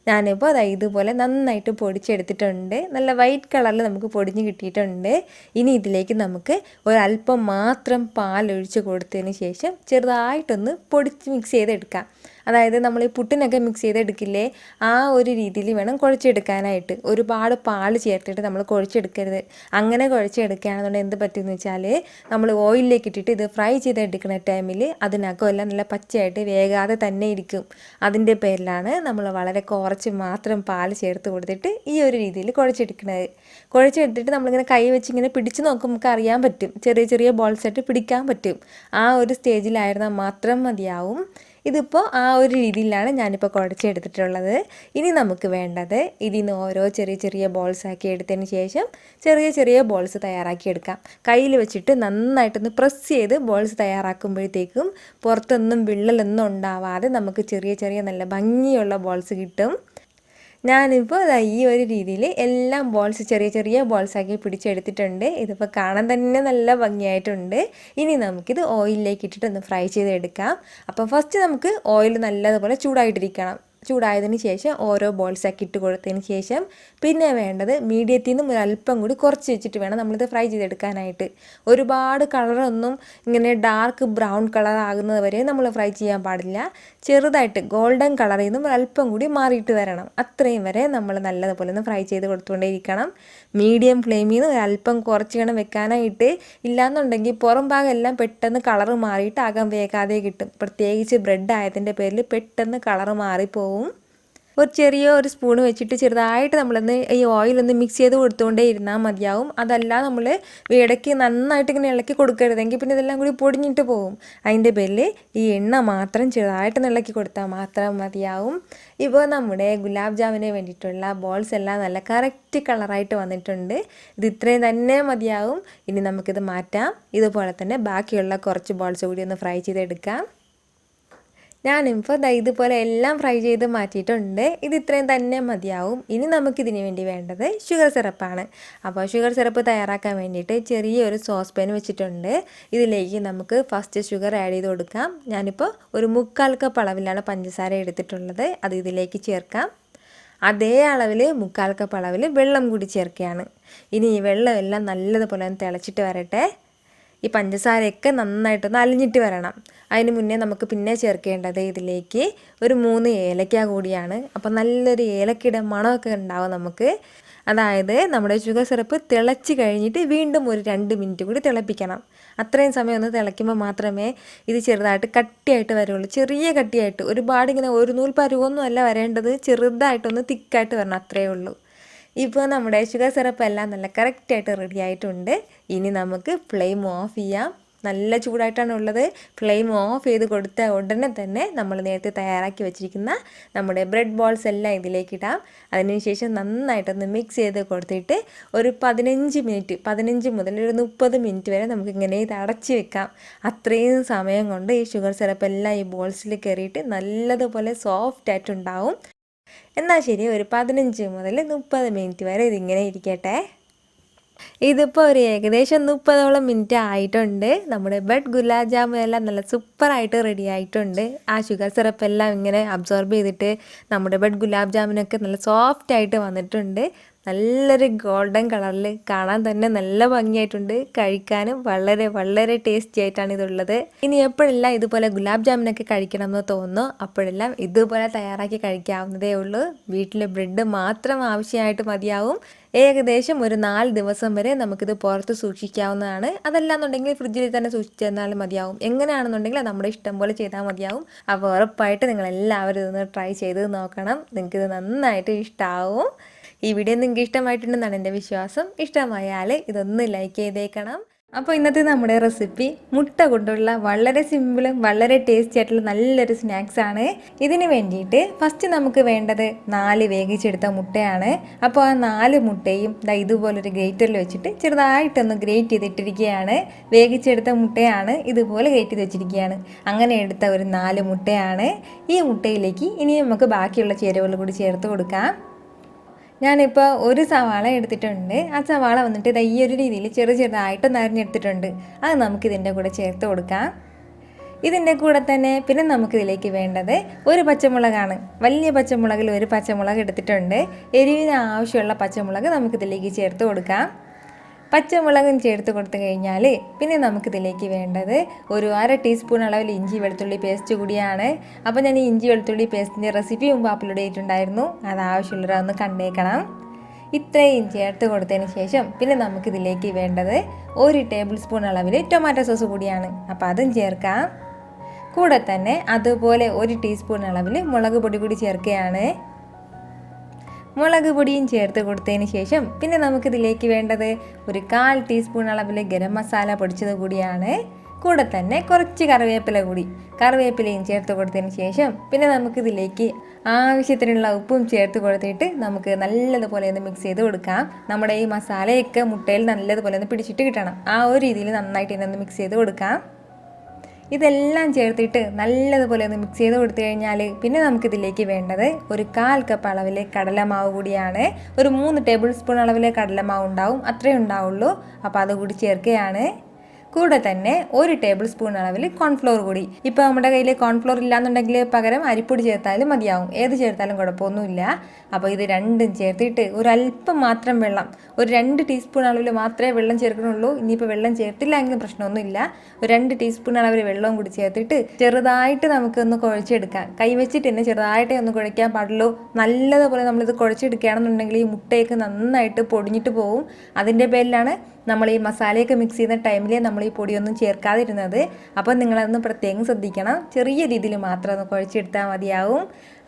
ഞാനിപ്പോൾ ഇതുപോലെ നന്നായിട്ട് പൊടിച്ചെടുത്തിട്ടുണ്ട്. നല്ല വൈറ്റ് കളറിൽ നമുക്ക് പൊടിഞ്ഞ് കിട്ടിയിട്ടുണ്ട്. ഇനി ഇതിലേക്ക് നമുക്ക് ഒരല്പം മാത്രം പാലൊഴിച്ച് കൊടുത്തതിന് ശേഷം ചെറുതായിട്ടൊന്ന് പൊടിച്ച് മിക്സ് ചെയ്തെടുക്കാം. അതായത് നമ്മൾ ഈ പുട്ടിനൊക്കെ മിക്സ് ചെയ്തെടുക്കില്ലേ, ആ ഒരു രീതിയിൽ വേണം കുഴച്ചെടുക്കാനായിട്ട്. ഒരുപാട് പാൽ ചേർത്തിട്ട് നമ്മൾ കുഴച്ചെടുക്കരുത്. അങ്ങനെ കുഴച്ചെടുക്കുകയാണെന്നുണ്ടെങ്കിൽ എന്ത് പറ്റുമെന്ന് വെച്ചാൽ നമ്മൾ ഓയിലിലേക്ക് ഇട്ടിട്ട് ഇത് ഫ്രൈ ചെയ്തെടുക്കുന്ന ടൈമിൽ അതിനകം എല്ലാം നല്ല പച്ചയായിട്ട് വേകാതെ തന്നെ ഇരിക്കും. അതിൻ്റെ പേരിലാണ് നമ്മൾ വളരെ കുറച്ച് മാത്രം പാൽ ചേർത്ത് കൊടുത്തിട്ട് ഈ ഒരു രീതിയിൽ കുഴച്ചെടുക്കുന്നത്. കുഴച്ചെടുത്തിട്ട് നമ്മളിങ്ങനെ കൈ വെച്ച് ഇങ്ങനെ പിടിച്ച് നോക്കുമ്പോൾ നമുക്ക് അറിയാൻ പറ്റും, ചെറിയ ചെറിയ ബോൾസായിട്ട് പിടിക്കാൻ പറ്റും. ആ ഒരു സ്റ്റേജിലായിരുന്നാൽ മാത്രം മതിയാവും. ഇതിപ്പോൾ ആ ഒരു രീതിയിലാണ് ഞാനിപ്പോൾ കുഴച്ചെടുത്തിട്ടുള്ളത്. ഇനി നമുക്ക് വേണ്ടത് ഇതിൽ നിന്ന് ഓരോ ചെറിയ ചെറിയ ബോൾസാക്കി എടുത്തതിന് ശേഷം ചെറിയ ചെറിയ ബോൾസ് തയ്യാറാക്കിയെടുക്കാം. കയ്യിൽ വെച്ചിട്ട് നന്നായിട്ടൊന്ന് പ്രസ് ചെയ്ത് ബോൾസ് തയ്യാറാക്കുമ്പോഴത്തേക്കും പുറത്തൊന്നും വിള്ളലൊന്നും ഉണ്ടാവാതെ നമുക്ക് ചെറിയ ചെറിയ നല്ല ഭംഗിയുള്ള ബോൾസ് കിട്ടും. ഞാനിപ്പോൾ ഈ ഒരു രീതിയിൽ എല്ലാം ബോൾസ് ചെറിയ ചെറിയ ബോൾസാക്കി പിടിച്ചെടുത്തിട്ടുണ്ട്. ഇതിപ്പോൾ കാണാൻ തന്നെ നല്ല ഭംഗിയായിട്ടുണ്ട്. ഇനി നമുക്കിത് ഓയിലിലേക്ക് ഇട്ടിട്ട് ഒന്ന് ഫ്രൈ ചെയ്തെടുക്കാം. അപ്പോൾ ഫസ്റ്റ് നമുക്ക് ഓയിൽ നല്ലതുപോലെ ചൂടായിട്ടിരിക്കണം. ചൂടായതിന് ശേഷം ഓരോ ബോൾസാക്കി ഇട്ട് കൊടുത്തതിന് ശേഷം പിന്നെ വേണ്ടത് മീഡിയത്തിൽ നിന്നും ഒരല്പം കൂടി കുറച്ച് വെച്ചിട്ട് വേണം നമ്മളിത് ഫ്രൈ ചെയ്തെടുക്കാനായിട്ട്. ഒരുപാട് കളറൊന്നും ഇങ്ങനെ ഡാർക്ക് ബ്രൗൺ കളർ ആകുന്നത് വരെ നമ്മൾ ഫ്രൈ ചെയ്യാൻ പാടില്ല. ചെറുതായിട്ട് ഗോൾഡൻ കളറിൽ നിന്നും ഒരല്പം കൂടി മാറിയിട്ട് വരണം. അത്രയും വരെ നമ്മൾ നല്ലതുപോലെ ഒന്ന് ഫ്രൈ ചെയ്ത് കൊടുത്തുകൊണ്ടേയിരിക്കണം. മീഡിയം ഫ്ലെയിമിൽ നിന്ന് ഒരല്പം കുറച്ച് വേണം വെക്കാനായിട്ട്. ഇല്ലാന്നുണ്ടെങ്കിൽ പുറം ഭാഗം എല്ലാം പെട്ടെന്ന് കളറ് മാറിയിട്ട് അകം വേകാതെ കിട്ടും. പ്രത്യേകിച്ച് ബ്രെഡ് ആയതിൻ്റെ പേരിൽ പെട്ടെന്ന് കളറ് മാറിപ്പോവും. ഒരു ചെറിയ സ്പൂൺ വെച്ചിട്ട് ചെറുതായിട്ട് നമ്മളൊന്ന് ഈ ഓയിലൊന്ന് മിക്സ് ചെയ്ത് കൊടുത്തുകൊണ്ടേ ഇരുന്നാൽ മതിയാവും. അതല്ല നമ്മൾ ഇടയ്ക്ക് നന്നായിട്ട് ഇങ്ങനെ ഇളക്കി കൊടുക്കരുതെങ്കിൽ പിന്നെ ഇതെല്ലാം കൂടി പൊടിഞ്ഞിട്ട് പോകും. അതിൻ്റെ പേരിൽ ഈ എണ്ണ മാത്രം ചെറുതായിട്ട് ഇളക്കി കൊടുത്താൽ മാത്രം മതിയാവും. ഇപ്പോൾ നമ്മുടെ ഗുലാബ് ജാമിന് വേണ്ടിയിട്ടുള്ള ബോൾസ് എല്ലാം നല്ല കറക്റ്റ് കളറായിട്ട് വന്നിട്ടുണ്ട്. ഇത് ഇത്രയും തന്നെ മതിയാവും. ഇനി നമുക്കിത് മാറ്റാം. ഇതുപോലെ തന്നെ ബാക്കിയുള്ള കുറച്ച് ബോൾസ് കൂടി ഒന്ന് ഫ്രൈ ചെയ്തെടുക്കാം. ഞാനിപ്പോൾ ഇതുപോലെ എല്ലാം ഫ്രൈ ചെയ്ത് മാറ്റിയിട്ടുണ്ട്. ഇത് ഇത്രയും തന്നെ മതിയാവും. ഇനി നമുക്കിതിന് വേണ്ടി വേണ്ടത് ഷുഗർ സിറപ്പാണ്. അപ്പോൾ ഷുഗർ സിറപ്പ് തയ്യാറാക്കാൻ വേണ്ടിയിട്ട് ചെറിയൊരു സോസ് പാൻ വെച്ചിട്ടുണ്ട്. ഇതിലേക്ക് നമുക്ക് ഫസ്റ്റ് ഷുഗർ ആഡ് ചെയ്ത് കൊടുക്കാം. ഞാനിപ്പോൾ ഒരു 3/4 കപ്പ് അളവിലാണ് പഞ്ചസാര എടുത്തിട്ടുള്ളത്. അത് ഇതിലേക്ക് ചേർക്കാം. അതേ അളവിൽ 3/4 കപ്പ് അളവിൽ വെള്ളം കൂടി ചേർക്കുകയാണ്. ഇനി ഈ വെള്ളമെല്ലാം നല്ലതുപോലെ ഒന്ന് തിളച്ചിട്ട് വരട്ടെ. ഈ പഞ്ചസാരയൊക്കെ നന്നായിട്ടൊന്ന് അലിഞ്ഞിട്ട് വരണം. അതിന് മുന്നേ നമുക്ക് പിന്നെ ചേർക്കേണ്ടത് ഇതിലേക്ക് ഒരു 3 ഏലക്ക കൂടിയാണ്. അപ്പോൾ നല്ലൊരു ഏലക്കയുടെ മണമൊക്കെ ഉണ്ടാവും നമുക്ക്. അതായത് നമ്മുടെ ഷുഗർ സിറപ്പ് തിളച്ച് കഴിഞ്ഞിട്ട് വീണ്ടും ഒരു 2 മിനിറ്റ് കൂടി തിളപ്പിക്കണം. അത്രയും സമയം ഒന്ന് തിളയ്ക്കുമ്പോൾ മാത്രമേ ഇത് ചെറുതായിട്ട് കട്ടിയായിട്ട് വരുള്ളൂ. ചെറിയ കട്ടിയായിട്ട്, ഒരുപാട് ഇങ്ങനെ ഒരു നൂൽ പരുവൊന്നും അല്ല വരേണ്ടത്. ചെറുതായിട്ടൊന്ന് തിക്കായിട്ട് വരണം, അത്രയേ ഉള്ളൂ. ഇപ്പോൾ നമ്മുടെ ഷുഗർ സിറപ്പ് എല്ലാം നല്ല കറക്റ്റായിട്ട് റെഡി ആയിട്ടുണ്ട്. ഇനി നമുക്ക് ഫ്ലെയിം ഓഫ് ചെയ്യാം. നല്ല ചൂടായിട്ടാണ് ഉള്ളത്. ഫ്ലെയിം ഓഫ് ചെയ്ത് കൊടുത്ത ഉടനെ തന്നെ നമ്മൾ നേരത്തെ തയ്യാറാക്കി വെച്ചിരിക്കുന്ന നമ്മുടെ ബ്രെഡ് ബോൾസ് എല്ലാം ഇതിലേക്ക് ഇടാം. അതിനുശേഷം നന്നായിട്ടൊന്ന് മിക്സ് ചെയ്ത് കൊടുത്തിട്ട് ഒരു 15 മുതൽ ഒരു 30 മിനിറ്റ് വരെ നമുക്കിങ്ങനെ ഇത് അടച്ച് വെക്കാം. അത്രയും സമയം കൊണ്ട് ഈ ഷുഗർ സിറപ്പ് എല്ലാം ഈ ബോൾസിൽ കയറിയിട്ട് നല്ലതുപോലെ സോഫ്റ്റ് ആയിട്ടുണ്ടാവും. എന്നാൽ ശരി, ഒരു 15 മുതൽ 30 മിനിറ്റ് വരെ ഇതിങ്ങനെ ഇരിക്കട്ടെ. ഇതിപ്പോൾ ഒരു ഏകദേശം 30ഓളം മിനിറ്റ് ആയിട്ടുണ്ട്. നമ്മുടെ ബ്രെഡ് ഗുലാബ് ജാമുൻ എല്ലാം നല്ല സൂപ്പറായിട്ട് റെഡി ആയിട്ടുണ്ട്. ആ ഷുഗർ സിറപ്പ് എല്ലാം ഇങ്ങനെ അബ്സോർബ് ചെയ്തിട്ട് നമ്മുടെ ബ്രെഡ് ഗുലാബ് ജാമുനൊക്കെ നല്ല സോഫ്റ്റായിട്ട് വന്നിട്ടുണ്ട്. നല്ലൊരു ഗോൾഡൻ കളറിൽ കാണാൻ തന്നെ നല്ല ഭംഗിയായിട്ടുണ്ട്. കഴിക്കാനും വളരെ വളരെ ടേസ്റ്റി ആയിട്ടാണ് ഇതുള്ളത്. ഇനി എപ്പോഴെല്ലാം ഇതുപോലെ ഗുലാബ് ജാമുനൊക്കെ കഴിക്കണം എന്ന് തോന്നുന്നു അപ്പോഴെല്ലാം ഇതുപോലെ തയ്യാറാക്കി കഴിക്കാവുന്നതേ ഉള്ളൂ. വീട്ടിൽ ബ്രെഡ് മാത്രം ആവശ്യമായിട്ട് മതിയാവും. ഏകദേശം ഒരു 4 ദിവസം വരെ നമുക്കിത് പുറത്ത് സൂക്ഷിക്കാവുന്നതാണ്. അതല്ലാന്നുണ്ടെങ്കിൽ ഫ്രിഡ്ജിൽ തന്നെ സൂക്ഷിച്ചെന്നാലും മതിയാവും. എങ്ങനെയാണെന്നുണ്ടെങ്കിൽ നമ്മുടെ ഇഷ്ടം പോലെ ചെയ്താൽ മതിയാവും. അപ്പോൾ ഉറപ്പായിട്ട് നിങ്ങളെല്ലാവരും ഇതൊന്ന് ട്രൈ ചെയ്ത് നോക്കണം. നിങ്ങൾക്കിത് നന്നായിട്ട് ഇഷ്ടമാവും. ഈ വീഡിയോ നിങ്ങൾക്ക് ഇഷ്ടമായിട്ടുണ്ടെന്നാണ് എൻ്റെ വിശ്വാസം. ഇഷ്ടമായാൽ ഇതൊന്ന് ലൈക്ക് ചെയ്തേക്കണം. അപ്പോൾ ഇന്നത്തെ നമ്മുടെ റെസിപ്പി മുട്ട കൊണ്ടുള്ള വളരെ സിമ്പിളും വളരെ ടേസ്റ്റി ആയിട്ടുള്ള നല്ലൊരു സ്നാക്സാണ്. ഇതിന് വേണ്ടിയിട്ട് ഫസ്റ്റ് നമുക്ക് വേണ്ടത് 4 വേവിച്ചെടുത്ത മുട്ടയാണ്. അപ്പോൾ ആ 4 മുട്ടയും ഇതുപോലൊരു ഗ്രേറ്ററിൽ വെച്ചിട്ട് ചെറുതായിട്ടൊന്ന് ഗ്രേറ്റ് ചെയ്തിട്ടിരിക്കുകയാണ്. വേവിച്ചെടുത്ത മുട്ടയാണ്, ഇതുപോലെ ഗ്രേറ്റ് ചെയ്ത് വെച്ചിരിക്കുകയാണ്. അങ്ങനെ എടുത്ത ഒരു 4 മുട്ടയാണ്. ഈ മുട്ടയിലേക്ക് ഇനി നമുക്ക് ബാക്കിയുള്ള ചേരുവകൾ കൂടി ചേർത്ത് കൊടുക്കാം. ഞാനിപ്പോൾ ഒരു സവാള എടുത്തിട്ടുണ്ട്. ആ സവാള വന്നിട്ട് ഈ ഒരു രീതിയിൽ ചെറുതായിട്ട് അരിഞ്ഞെടുത്തിട്ടുണ്ട്. അത് നമുക്കിതിൻ്റെ കൂടെ ചേർത്ത് കൊടുക്കാം. ഇതിൻ്റെ കൂടെ തന്നെ പിന്നെ നമുക്കിതിലേക്ക് വേണ്ടത് ഒരു പച്ചമുളകാണ്. വലിയ പച്ചമുളകിൽ ഒരു പച്ചമുളക് എടുത്തിട്ടുണ്ട്. എരിവിന് ആവശ്യമുള്ള പച്ചമുളക് നമുക്കിതിലേക്ക് ചേർത്ത് കൊടുക്കാം. പച്ചമുളകും ചേർത്ത് കൊടുത്തു കഴിഞ്ഞാൽ പിന്നെ നമുക്കിതിലേക്ക് വേണ്ടത് ഒരു 1/2 ടീസ്പൂൺ അളവിൽ ഇഞ്ചി വെളുത്തുള്ളി പേസ്റ്റ് കൂടിയാണ്. അപ്പോൾ ഞാൻ ഈ ഇഞ്ചി വെളുത്തുള്ളി പേസ്റ്റിൻ്റെ റെസിപ്പി മുമ്പ് അപ്ലോഡ് ചെയ്തിട്ടുണ്ടായിരുന്നു. അത് ആവശ്യമുള്ളവരൊന്ന് കണ്ടേക്കണം. ഇത്രയും ചേർത്ത് കൊടുത്തതിന് ശേഷം പിന്നെ നമുക്കിതിലേക്ക് വേണ്ടത് 1 ടേബിൾ സ്പൂൺ അളവിൽ ടൊമാറ്റോ സോസ് കൂടിയാണ്. അപ്പോൾ അതും ചേർക്കാം. കൂടെ തന്നെ അതുപോലെ 1 ടീസ്പൂൺ അളവിൽ മുളക് പൊടി കൂടി ചേർക്കുകയാണ്. മുളക് പൊടിയും ചേർത്ത് കൊടുത്തതിന് ശേഷം പിന്നെ നമുക്കിതിലേക്ക് വേണ്ടത് ഒരു 1/4 ടീസ്പൂൺ അളവിൽ ഗരം മസാല പൊടിച്ചത് കൂടിയാണ്. കൂടെ തന്നെ കുറച്ച് കറിവേപ്പിലയും ചേർത്ത് കൊടുത്തതിന് ശേഷം പിന്നെ നമുക്കിതിലേക്ക് ആവശ്യത്തിനുള്ള ഉപ്പും ചേർത്ത് കൊടുത്തിട്ട് നമുക്ക് നല്ലതുപോലെ ഒന്ന് മിക്സ് ചെയ്ത് കൊടുക്കാം. നമ്മുടെ ഈ മസാലയൊക്കെ മുട്ടയിൽ നല്ലതുപോലെ ഒന്ന് പിടിച്ചിട്ട് കിട്ടണം. ആ ഒരു രീതിയിൽ നന്നായിട്ട് ഇതിനൊന്ന് മിക്സ് ചെയ്ത് കൊടുക്കാം. ഇതെല്ലാം ചേർത്തിട്ട് നല്ലതുപോലെ ഒന്ന് മിക്സ് ചെയ്ത് കൊടുത്തു കഴിഞ്ഞാൽ പിന്നെ നമുക്കിതിലേക്ക് വേണ്ടത് ഒരു 1/4 കപ്പ് അളവിൽ കടലമാവ് കൂടിയാണ്. ഒരു 3 ടേബിൾ സ്പൂൺ അളവിൽ കടലമാവ് ഉണ്ടാവും, അത്രയേ ഉണ്ടാവുള്ളൂ. അപ്പോൾ അതുകൂടി ചേർക്കുകയാണ്. കൂടെ തന്നെ 1 ടേബിൾ സ്പൂൺ അളവിൽ കോൺഫ്ലോർ കൂടി. ഇപ്പോൾ നമ്മുടെ കയ്യിൽ കോൺഫ്ലോർ ഇല്ലാന്നുണ്ടെങ്കിൽ പകരം അരിപ്പൊടി ചേർത്താലും മതിയാവും, ഏത് ചേർത്താലും കുഴപ്പമൊന്നുമില്ല. അപ്പോൾ ഇത് രണ്ടും ചേർത്തിട്ട് ഒരല്പം മാത്രം വെള്ളം, ഒരു 2 ടീസ്പൂൺ അളവിൽ മാത്രമേ വെള്ളം ചേർക്കണുള്ളൂ. ഇനിയിപ്പോൾ വെള്ളം ചേർത്തില്ലെങ്കിലും പ്രശ്നമൊന്നുമില്ല. ഒരു 2 ടീസ്പൂൺ അളവിൽ വെള്ളവും കൂടി ചേർത്തിട്ട് ചെറുതായിട്ട് നമുക്കൊന്ന് കുഴച്ചെടുക്കാം. കൈ വെച്ചിട്ട് തന്നെ ചെറുതായിട്ടേ ഒന്ന് കുഴയ്ക്കാൻ പാടുള്ളൂ. നല്ലതുപോലെ നമ്മളിത് കുഴച്ചെടുക്കുകയാണെന്നുണ്ടെങ്കിൽ ഈ മുട്ടയൊക്കെ നന്നായിട്ട് പൊടിഞ്ഞിട്ട് പോകും. അതിൻ്റെ പേരിലാണ് നമ്മൾ ഈ മസാലയൊക്കെ മിക്സ് ചെയ്യുന്ന ടൈമിൽ നമ്മൾ ഈ പൊടിയൊന്നും ചേർക്കാതിരുന്നത്. അപ്പോൾ നിങ്ങളതൊന്ന് പ്രത്യേകം ശ്രദ്ധിക്കണം. ചെറിയ രീതിയിൽ മാത്രം ഒന്ന് കുഴച്ചെടുത്താൽ മതിയാവും.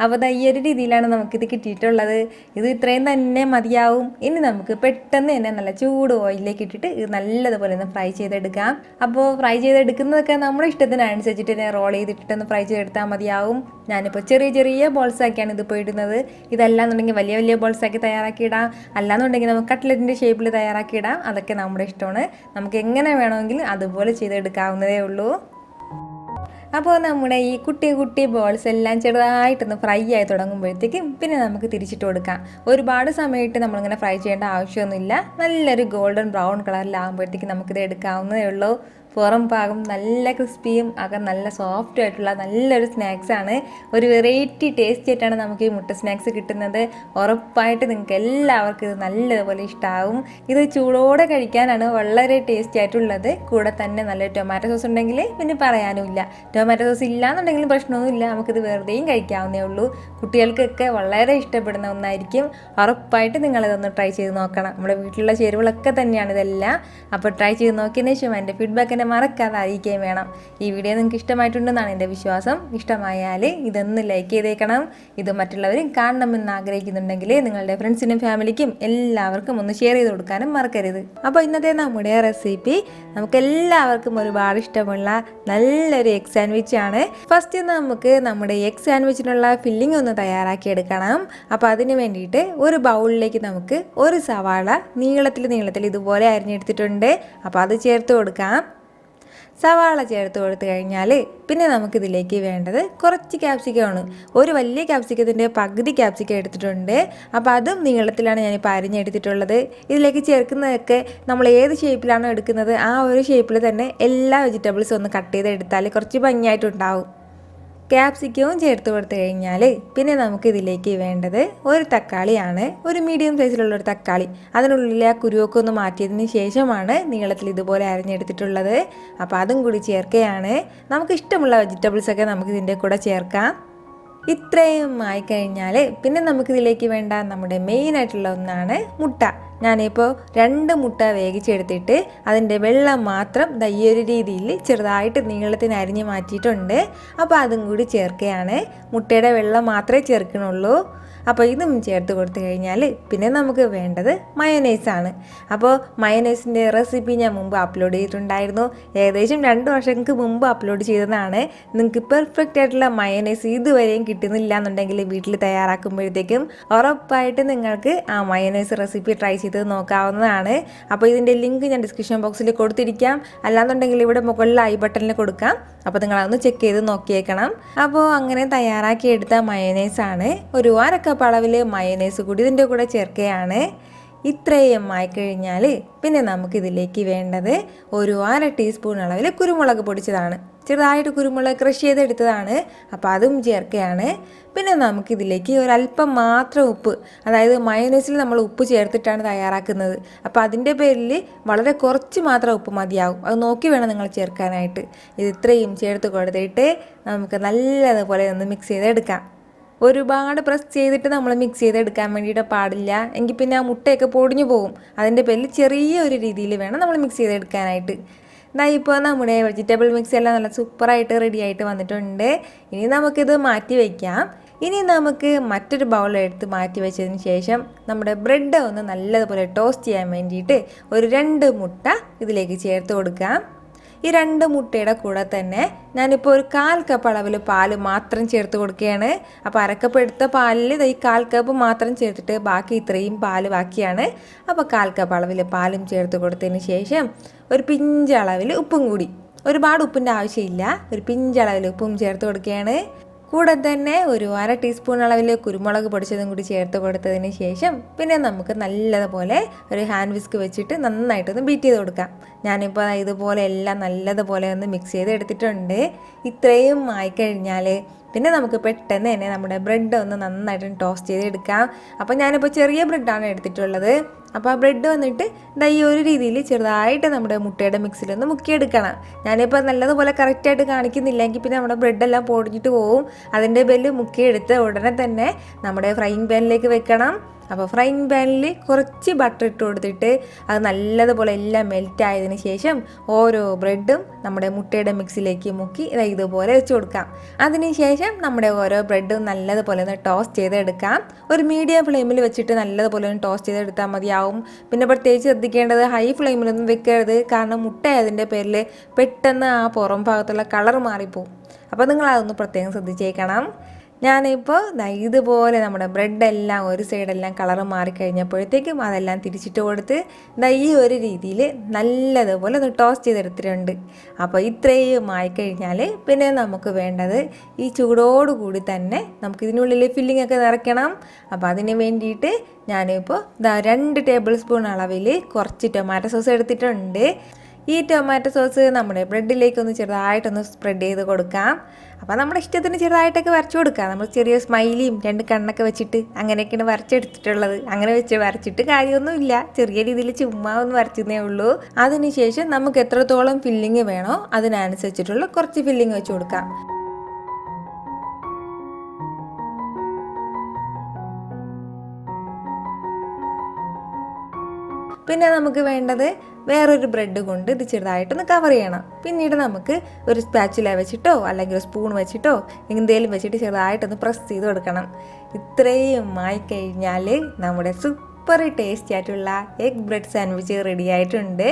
അപ്പോൾ ഈ ഒരു രീതിയിലാണ് നമുക്കിത് കിട്ടിയിട്ടുള്ളത്. ഇത് ഇത്രയും തന്നെ മതിയാവും. ഇനി നമുക്ക് പെട്ടെന്ന് തന്നെ നല്ല ചൂട് ഓയിലിലേക്ക് ഇട്ടിട്ട് ഇത് നല്ലതുപോലെ ഒന്ന് ഫ്രൈ ചെയ്തെടുക്കാം. അപ്പോൾ ഫ്രൈ ചെയ്തെടുക്കുന്നതൊക്കെ നമ്മുടെ ഇഷ്ടത്തിനനുസരിച്ചിട്ട് തന്നെ റോൾ ചെയ്തിട്ടൊന്ന് ഫ്രൈ ചെയ്തെടുത്താൽ മതിയാവും. ഞാനിപ്പോൾ ചെറിയ ചെറിയ ബോൾസാക്കിയാണ് ഇതിപ്പോൾ ഇടുന്നത്. ഇതല്ലാന്നുണ്ടെങ്കിൽ വലിയ വലിയ ബോൾസാക്കി തയ്യാറാക്കിയിടാം, അല്ലാന്നുണ്ടെങ്കിൽ നമുക്ക് കട്ട്ലറ്റിൻ്റെ ഷേപ്പിൽ തയ്യാറാക്കിയിടാം. അതൊക്കെ നമ്മുടെ ഇഷ്ടമാണ്. നമുക്ക് എങ്ങനെ വേണമെങ്കിലും അതുപോലെ ചെയ്തെടുക്കാവുന്നതേ ഉള്ളൂ. അപ്പോൾ നമ്മുടെ ഈ കുട്ടി കുട്ടി ബോൾസ് എല്ലാം ചെറുതായിട്ടൊന്ന് ഫ്രൈ ആയി തുടങ്ങുമ്പോഴത്തേക്കും പിന്നെ നമുക്ക് തിരിച്ചിട്ട് കൊടുക്കാം. ഒരുപാട് സമയത്ത് നമ്മളിങ്ങനെ ഫ്രൈ ചെയ്യേണ്ട ആവശ്യമൊന്നുമില്ല. നല്ലൊരു ഗോൾഡൻ ബ്രൗൺ കളറിലാകുമ്പോഴത്തേക്കും നമുക്കിത് എടുക്കാവുന്നതേ ഉള്ളൂ. പുറം ഭാഗം നല്ല ക്രിസ്പിയും അകം നല്ല സോഫ്റ്റ് ആയിട്ടുള്ള നല്ലൊരു സ്നാക്സാണ്. ഒരു വെറൈറ്റി ടേസ്റ്റ് ആയിട്ടാണ് നമുക്ക് ഈ മുട്ട സ്നാക്സ് കിട്ടുന്നത്. ഉറപ്പായിട്ട് നിങ്ങൾക്ക് എല്ലാവർക്കും ഇത് നല്ലതുപോലെ ഇഷ്ടമാവും. ഇത് ചൂടോടെ കഴിക്കാനാണ് വളരെ ടേസ്റ്റി ആയിട്ടുള്ളത്. കൂടെ തന്നെ നല്ല ടൊമാറ്റോ സോസ് ഉണ്ടെങ്കിൽ പിന്നെ പറയാനുമില്ല. ടൊമാറ്റോ സോസ് ഇല്ലാന്നുണ്ടെങ്കിൽ പ്രശ്നമൊന്നുമില്ല, നമുക്കിത് വെറുതെയും കഴിക്കാവുന്നേ ഉള്ളൂ. കുട്ടികൾക്കൊക്കെ വളരെ ഇഷ്ടപ്പെടുന്ന ഒന്നായിരിക്കും. ഉറപ്പായിട്ട് നിങ്ങളിതൊന്ന് ട്രൈ ചെയ്ത് നോക്കണം. നമ്മുടെ വീട്ടിലുള്ള ചേരുവകളൊക്കെ തന്നെയാണ് ഇതെല്ലാം. അപ്പോൾ ട്രൈ ചെയ്ത് നോക്കിയതിന് ശേഷം എൻ്റെ ഫീഡ്ബാക്ക് എന്നെ മറക്കാതെ അറിയിക്കുകയും വേണം. ഈ വീഡിയോ നിങ്ങൾക്ക് ഇഷ്ടമായിട്ടുണ്ടെന്നാണ് എൻ്റെ വിശ്വാസം. ഇഷ്ടമായാൽ ഇതൊന്ന് ലൈക്ക് ചെയ്തേക്കണം. ഇത് മറ്റുള്ളവരും കാണണമെന്ന് ആഗ്രഹിക്കുന്നുണ്ടെങ്കിൽ നിങ്ങളുടെ ഫ്രണ്ട്സിനും ഫാമിലിക്കും എല്ലാവർക്കും ഒന്ന് ഷെയർ ചെയ്ത് കൊടുക്കാനും മറക്കരുത്. അപ്പോൾ ഇന്നത്തെ നമ്മുടെ റെസിപ്പി നമുക്ക് എല്ലാവർക്കും ഒരുപാട് ഇഷ്ടമുള്ള നല്ലൊരു എഗ് സാൻഡ്വിച്ച് ആണ്. ഫസ്റ്റ് നമുക്ക് നമ്മുടെ എഗ് സാൻഡ്വിച്ചിനുള്ള ഫില്ലിംഗ് ഒന്ന് തയ്യാറാക്കി എടുക്കണം. അപ്പോൾ അതിന് വേണ്ടിയിട്ട് ഒരു ബൗളിലേക്ക് നമുക്ക് ഒരു സവാള നീളത്തിൽ ഇതുപോലെ അരിഞ്ഞെടുത്തിട്ടുണ്ട്. അപ്പോൾ അത് ചേർത്ത് കൊടുക്കാം. സവാള ചേർത്ത് കൊടുത്തു കഴിഞ്ഞാൽ പിന്നെ നമുക്കിതിലേക്ക് വേണ്ടത് കുറച്ച് ക്യാപ്സിക്കമാണ്. ഒരു വലിയ ക്യാപ്സിക്കത്തിൻ്റെ പകുതി ക്യാപ്സിക്കം എടുത്തിട്ടുണ്ട്. അപ്പോൾ അതും നീളത്തിലാണ് ഞാനിപ്പോൾ അരിഞ്ഞെടുത്തിട്ടുള്ളത്. ഇതിലേക്ക് ചേർക്കുന്നതൊക്കെ നമ്മൾ ഏത് ഷേപ്പിലാണോ എടുക്കുന്നത് ആ ഒരു ഷേപ്പിൽ തന്നെ എല്ലാ വെജിറ്റബിൾസും ഒന്ന് കട്ട് ചെയ്തെടുത്താൽ കുറച്ച് ഭംഗിയായിട്ടുണ്ടാവും. ക്യാപ്സിക്കവും ചേർത്ത് കൊടുത്തു കഴിഞ്ഞാൽ പിന്നെ നമുക്കിതിലേക്ക് വേണ്ടത് ഒരു തക്കാളിയാണ്. ഒരു മീഡിയം സൈസിലുള്ളൊരു തക്കാളി. അതിനുള്ളിലെ ആ കുരുവൊക്കെ ഒന്ന് മാറ്റിയതിന് ശേഷമാണ് നീളത്തിൽ ഇതുപോലെ അരിഞ്ഞെടുത്തിട്ടുള്ളത്. അപ്പോൾ അതും കൂടി ചേർക്കുകയാണ്. നമുക്കിഷ്ടമുള്ള വെജിറ്റബിൾസൊക്കെ നമുക്കിതിൻ്റെ കൂടെ ചേർക്കാം. ഇത്രയും ആയിക്കഴിഞ്ഞാൽ പിന്നെ നമുക്കിതിലേക്ക് വേണ്ട നമ്മുടെ മെയിനായിട്ടുള്ള ഒന്നാണ് മുട്ട. ഞാനിപ്പോൾ 2 മുട്ട വേവിച്ചെടുത്തിട്ട് അതിൻ്റെ വെള്ളം മാത്രം ഈ ഒരു രീതിയിൽ ചെറുതായിട്ട് നീളത്തിന് അരിഞ്ഞ് മാറ്റിയിട്ടുണ്ട്. അപ്പോൾ അതും കൂടി ചേർക്കുകയാണ്. മുട്ടയുടെ വെള്ളം മാത്രമേ ചേർക്കണുള്ളൂ. അപ്പോൾ ഇതും ചേർത്ത് കൊടുത്തു കഴിഞ്ഞാൽ പിന്നെ നമുക്ക് വേണ്ടത് മയോനൈസാണ്. അപ്പോൾ മയോനൈസിൻ്റെ റെസിപ്പി ഞാൻ മുമ്പ് അപ്ലോഡ് ചെയ്തിട്ടുണ്ടായിരുന്നു. ഏകദേശം 2 വർഷങ്ങൾക്ക് മുമ്പ് അപ്ലോഡ് ചെയ്തതാണ്. നിങ്ങൾക്ക് പെർഫെക്റ്റ് ആയിട്ടുള്ള മയോനൈസ് ഇതുവരെയും കിട്ടുന്നില്ല എന്നുണ്ടെങ്കിൽ വീട്ടിൽ തയ്യാറാക്കുമ്പോഴത്തേക്കും ഉറപ്പായിട്ട് നിങ്ങൾക്ക് ആ മയോനൈസ് റെസിപ്പി ട്രൈ ചെയ്ത് നോക്കാവുന്നതാണ്. അപ്പോൾ ഇതിൻ്റെ ലിങ്ക് ഞാൻ ഡിസ്ക്രിപ്ഷൻ ബോക്സിൽ കൊടുത്തിരിക്കാം, അല്ലാന്നുണ്ടെങ്കിൽ ഇവിടെ മുകളിൽ ഐ ബട്ടണിൽ കൊടുക്കാം. അപ്പോൾ നിങ്ങളതൊന്ന് ചെക്ക് ചെയ്ത് നോക്കിയേക്കണം. അപ്പോൾ അങ്ങനെ തയ്യാറാക്കി എടുത്ത മയോനൈസാണ്. ഒരു 1/2 കപ്പ് അളവിൽ മയോനൈസ് കൂടി ഇതിൻ്റെ കൂടെ ചേർക്കുകയാണ്. ഇത്രയും ആയിക്കഴിഞ്ഞാൽ പിന്നെ നമുക്കിതിലേക്ക് വേണ്ടത് ഒരു 1/2 ടീസ്പൂൺ അളവിൽ കുരുമുളക് പൊടിച്ചതാണ്. ചെറുതായിട്ട് കുരുമുളക് ക്രഷ് ചെയ്തെടുത്തതാണ്. അപ്പോൾ അതും ചേർക്കുകയാണ്. പിന്നെ നമുക്കിതിലേക്ക് ഒരല്പം മാത്രം ഉപ്പ്, അതായത് മയോനൈസിൽ നമ്മൾ ഉപ്പ് ചേർത്തിട്ടാണ് തയ്യാറാക്കുന്നത്. അപ്പോൾ അതിൻ്റെ പേരിൽ വളരെ കുറച്ച് മാത്രം ഉപ്പ് മതിയാവും. അത് നോക്കി വേണം നിങ്ങൾ ചേർക്കാനായിട്ട്. ഇത് ഇത്രയും ചേർത്ത് കൊടുത്തിട്ട് നമുക്ക് നല്ലതുപോലെ ഒന്ന് മിക്സ് ചെയ്തെടുക്കാം. ഒരുപാട് പ്രസ് ചെയ്തിട്ട് നമ്മൾ മിക്സ് ചെയ്തെടുക്കാൻ വേണ്ടിയിട്ട് പാടില്ല, എങ്കിൽ പിന്നെ ആ മുട്ടയൊക്കെ പൊടിഞ്ഞു പോകും. അതിൻ്റെ പേരിൽ ചെറിയൊരു രീതിയിൽ വേണം നമ്മൾ മിക്സ് ചെയ്തെടുക്കാനായിട്ട്. ഇപ്പോൾ നമ്മുടെ വെജിറ്റബിൾ മിക്സ് എല്ലാം നല്ല സൂപ്പറായിട്ട് റെഡി ആയിട്ട് വന്നിട്ടുണ്ട്. ഇനി നമുക്കിത് മാറ്റി വയ്ക്കാം. ഇനി നമുക്ക് മറ്റൊരു ബൗൾ എടുത്ത് മാറ്റി വെച്ചതിന് ശേഷം നമ്മുടെ ബ്രെഡ് ഒന്ന് നല്ലതുപോലെ ടോസ്റ്റ് ചെയ്യാൻ വേണ്ടിയിട്ട് ഒരു 2 മുട്ട ഇതിലേക്ക് ചേർത്ത് കൊടുക്കാം. ഈ 2 മുട്ടയുടെ കൂടെ തന്നെ ഞാനിപ്പോൾ ഒരു 1/4 കപ്പ് അളവിൽ പാൽ മാത്രം ചേർത്ത് കൊടുക്കുകയാണ്. അപ്പോൾ 1/2 കപ്പ് എടുത്ത പാലിൽ ഈ 1/4 കപ്പ് മാത്രം ചേർത്തിട്ട് ബാക്കി ഇത്രയും പാൽ ബാക്കിയാണ്. അപ്പോൾ 1/4 കപ്പ് അളവിൽ പാലും ചേർത്ത് കൊടുത്തതിന് ശേഷം ഒരു പിഞ്ചളവിൽ ഉപ്പും കൂടി, ഒരുപാട് ഉപ്പിൻ്റെ ആവശ്യമില്ല, ഒരു പിഞ്ചളവിൽ ഉപ്പും ചേർത്ത് കൊടുക്കുകയാണ്. കൂടെ തന്നെ ഒരു 1/2 ടീസ്പൂൺ അളവിൽ കുരുമുളക് പൊടിച്ചതും കൂടി ചേർത്ത് കൊടുത്തതിന് ശേഷം പിന്നെ നമുക്ക് നല്ലതുപോലെ ഒരു ഹാൻഡ് വിസ്ക് വെച്ചിട്ട് നന്നായിട്ടൊന്ന് ബീറ്റ് ചെയ്ത് കൊടുക്കാം. ഞാനിപ്പോൾ ഇതുപോലെ എല്ലാം നല്ലതുപോലെ ഒന്ന് മിക്സ് ചെയ്ത് എടുത്തിട്ടുണ്ട്. ഇത്രയും ആയിക്കഴിഞ്ഞാൽ പിന്നെ നമുക്ക് പെട്ടെന്ന് തന്നെ നമ്മുടെ ബ്രെഡ് ഒന്ന് നന്നായിട്ട് ടോസ്റ്റ് ചെയ്തെടുക്കാം. അപ്പോൾ ഞാനിപ്പോൾ ചെറിയ ബ്രെഡാണ് എടുത്തിട്ടുള്ളത്. അപ്പോൾ ആ ബ്രെഡ് വന്നിട്ട് ഈ ഒരു രീതിയിൽ ചെറുതായിട്ട് നമ്മുടെ മുട്ടയുടെ മിക്സിലൊന്ന് മുക്കിയെടുക്കണം. ഞാനിപ്പോൾ നല്ലതുപോലെ കറക്റ്റായിട്ട് കാണിക്കുന്നില്ലെങ്കിൽ പിന്നെ നമ്മുടെ ബ്രെഡെല്ലാം പൊടിഞ്ഞിട്ട് പോവും. അതിൻ്റെ ബെല്ല് മുക്കിയെടുത്ത് ഉടനെ തന്നെ നമ്മുടെ ഫ്രൈയിങ് പാനിലേക്ക് വെക്കണം. അപ്പോൾ ഫ്രൈയിങ് പാനിൽ കുറച്ച് ബട്ടർ ഇട്ട് കൊടുത്തിട്ട് അത് നല്ലതുപോലെ എല്ലാം മെൽറ്റ് ആയതിന് ശേഷം ഓരോ ബ്രെഡും നമ്മുടെ മുട്ടയുടെ മിക്സിലേക്ക് മുക്കി ഇതുപോലെ വെച്ച് കൊടുക്കാം. അതിന് ശേഷം നമ്മുടെ ഓരോ ബ്രെഡും നല്ലതുപോലെ ഒന്ന് ടോസ്റ്റ് ചെയ്തെടുക്കാം. ഒരു മീഡിയം ഫ്ലെയിമിൽ വെച്ചിട്ട് നല്ലതുപോലെ ഒന്ന് ടോസ്റ്റ് ചെയ്തെടുത്താൽ മതിയാവും. പിന്നെ പ്രത്യേകിച്ച് ശ്രദ്ധിക്കേണ്ടത് ഹൈ ഫ്ലെയിമിലൊന്നും വെക്കരുത്, കാരണം മുട്ട അതിൻ്റെ പേരിൽ പെട്ടെന്ന് ആ പുറം ഭാഗത്തുള്ള കളർ മാറിപ്പോവും. അപ്പോൾ നിങ്ങളതൊന്ന് പ്രത്യേകം ശ്രദ്ധിച്ചേക്കണം. ഞാനിപ്പോൾ ഇതുപോലെ നമ്മുടെ ബ്രെഡെല്ലാം ഒരു സൈഡെല്ലാം കളറ് മാറിക്കഴിഞ്ഞപ്പോഴത്തേക്കും അതെല്ലാം തിരിച്ചിട്ട് കൊടുത്ത് ഈ ഒരു രീതിയിൽ നല്ലതുപോലെ ഒന്ന് ടോസ്റ്റ് ചെയ്തെടുത്തിട്ടുണ്ട്. അപ്പോൾ ഇത്രയും ആയിക്കഴിഞ്ഞാൽ പിന്നെ നമുക്ക് വേണ്ടത് ഈ ചൂടോടുകൂടി തന്നെ നമുക്ക് ഇതിനുള്ളിൽ ഫില്ലിംഗ് ഒക്കെ നിറയ്ക്കണം. അപ്പോൾ അതിന് വേണ്ടിയിട്ട് ഞാനിപ്പോൾ 2 ടേബിൾ സ്പൂൺ അളവിൽ കുറച്ച് ടൊമാറ്റോ സോസ് എടുത്തിട്ടുണ്ട്. ഈ ടൊമാറ്റോ സോസ് നമ്മുടെ ബ്രെഡിലേക്കൊന്ന് ചെറുതായിട്ടൊന്ന് സ്പ്രെഡ് ചെയ്ത് കൊടുക്കാം. അപ്പോൾ നമ്മുടെ ഇഷ്ടത്തിന് ചെറുതായിട്ടൊക്കെ വരച്ചു കൊടുക്കാം. നമ്മൾ ചെറിയ സ്മൈലിയും 2 കണ്ണൊക്കെ വെച്ചിട്ട് അങ്ങനെയൊക്കെയാണ് വരച്ചെടുത്തിട്ടുള്ളത്. അങ്ങനെ വരച്ചിട്ട് കാര്യമൊന്നുമില്ല, ചെറിയ രീതിയിൽ ചുമ്മാ ഒന്ന് വരച്ചതേ ഉള്ളൂ. അതിനുശേഷം നമുക്ക് എത്രത്തോളം ഫില്ലിങ് വേണോ അതിനനുസരിച്ചിട്ടുള്ള കുറച്ച് ഫില്ലിങ് വെച്ച് കൊടുക്കാം. പിന്നെ നമുക്ക് വേണ്ടത് വേറൊരു ബ്രെഡ് കൊണ്ട് ഇത് ചെറുതായിട്ടൊന്ന് കവർ ചെയ്യണം. പിന്നീട് നമുക്ക് ഒരു സ്പാച്ചുല വെച്ചിട്ടോ അല്ലെങ്കിൽ ഒരു സ്പൂൺ വെച്ചിട്ടോ എന്തെങ്കിലും വെച്ചിട്ട് ചെറുതായിട്ടൊന്ന് പ്രസ് ചെയ്ത് കൊടുക്കണം. ഇത്രയും ആയിക്കഴിഞ്ഞാൽ നമ്മുടെ സൂപ്പർ ടേസ്റ്റി ആയിട്ടുള്ള എഗ് ബ്രെഡ് സാൻഡ്വിച്ച് റെഡി ആയിട്ടുണ്ട്.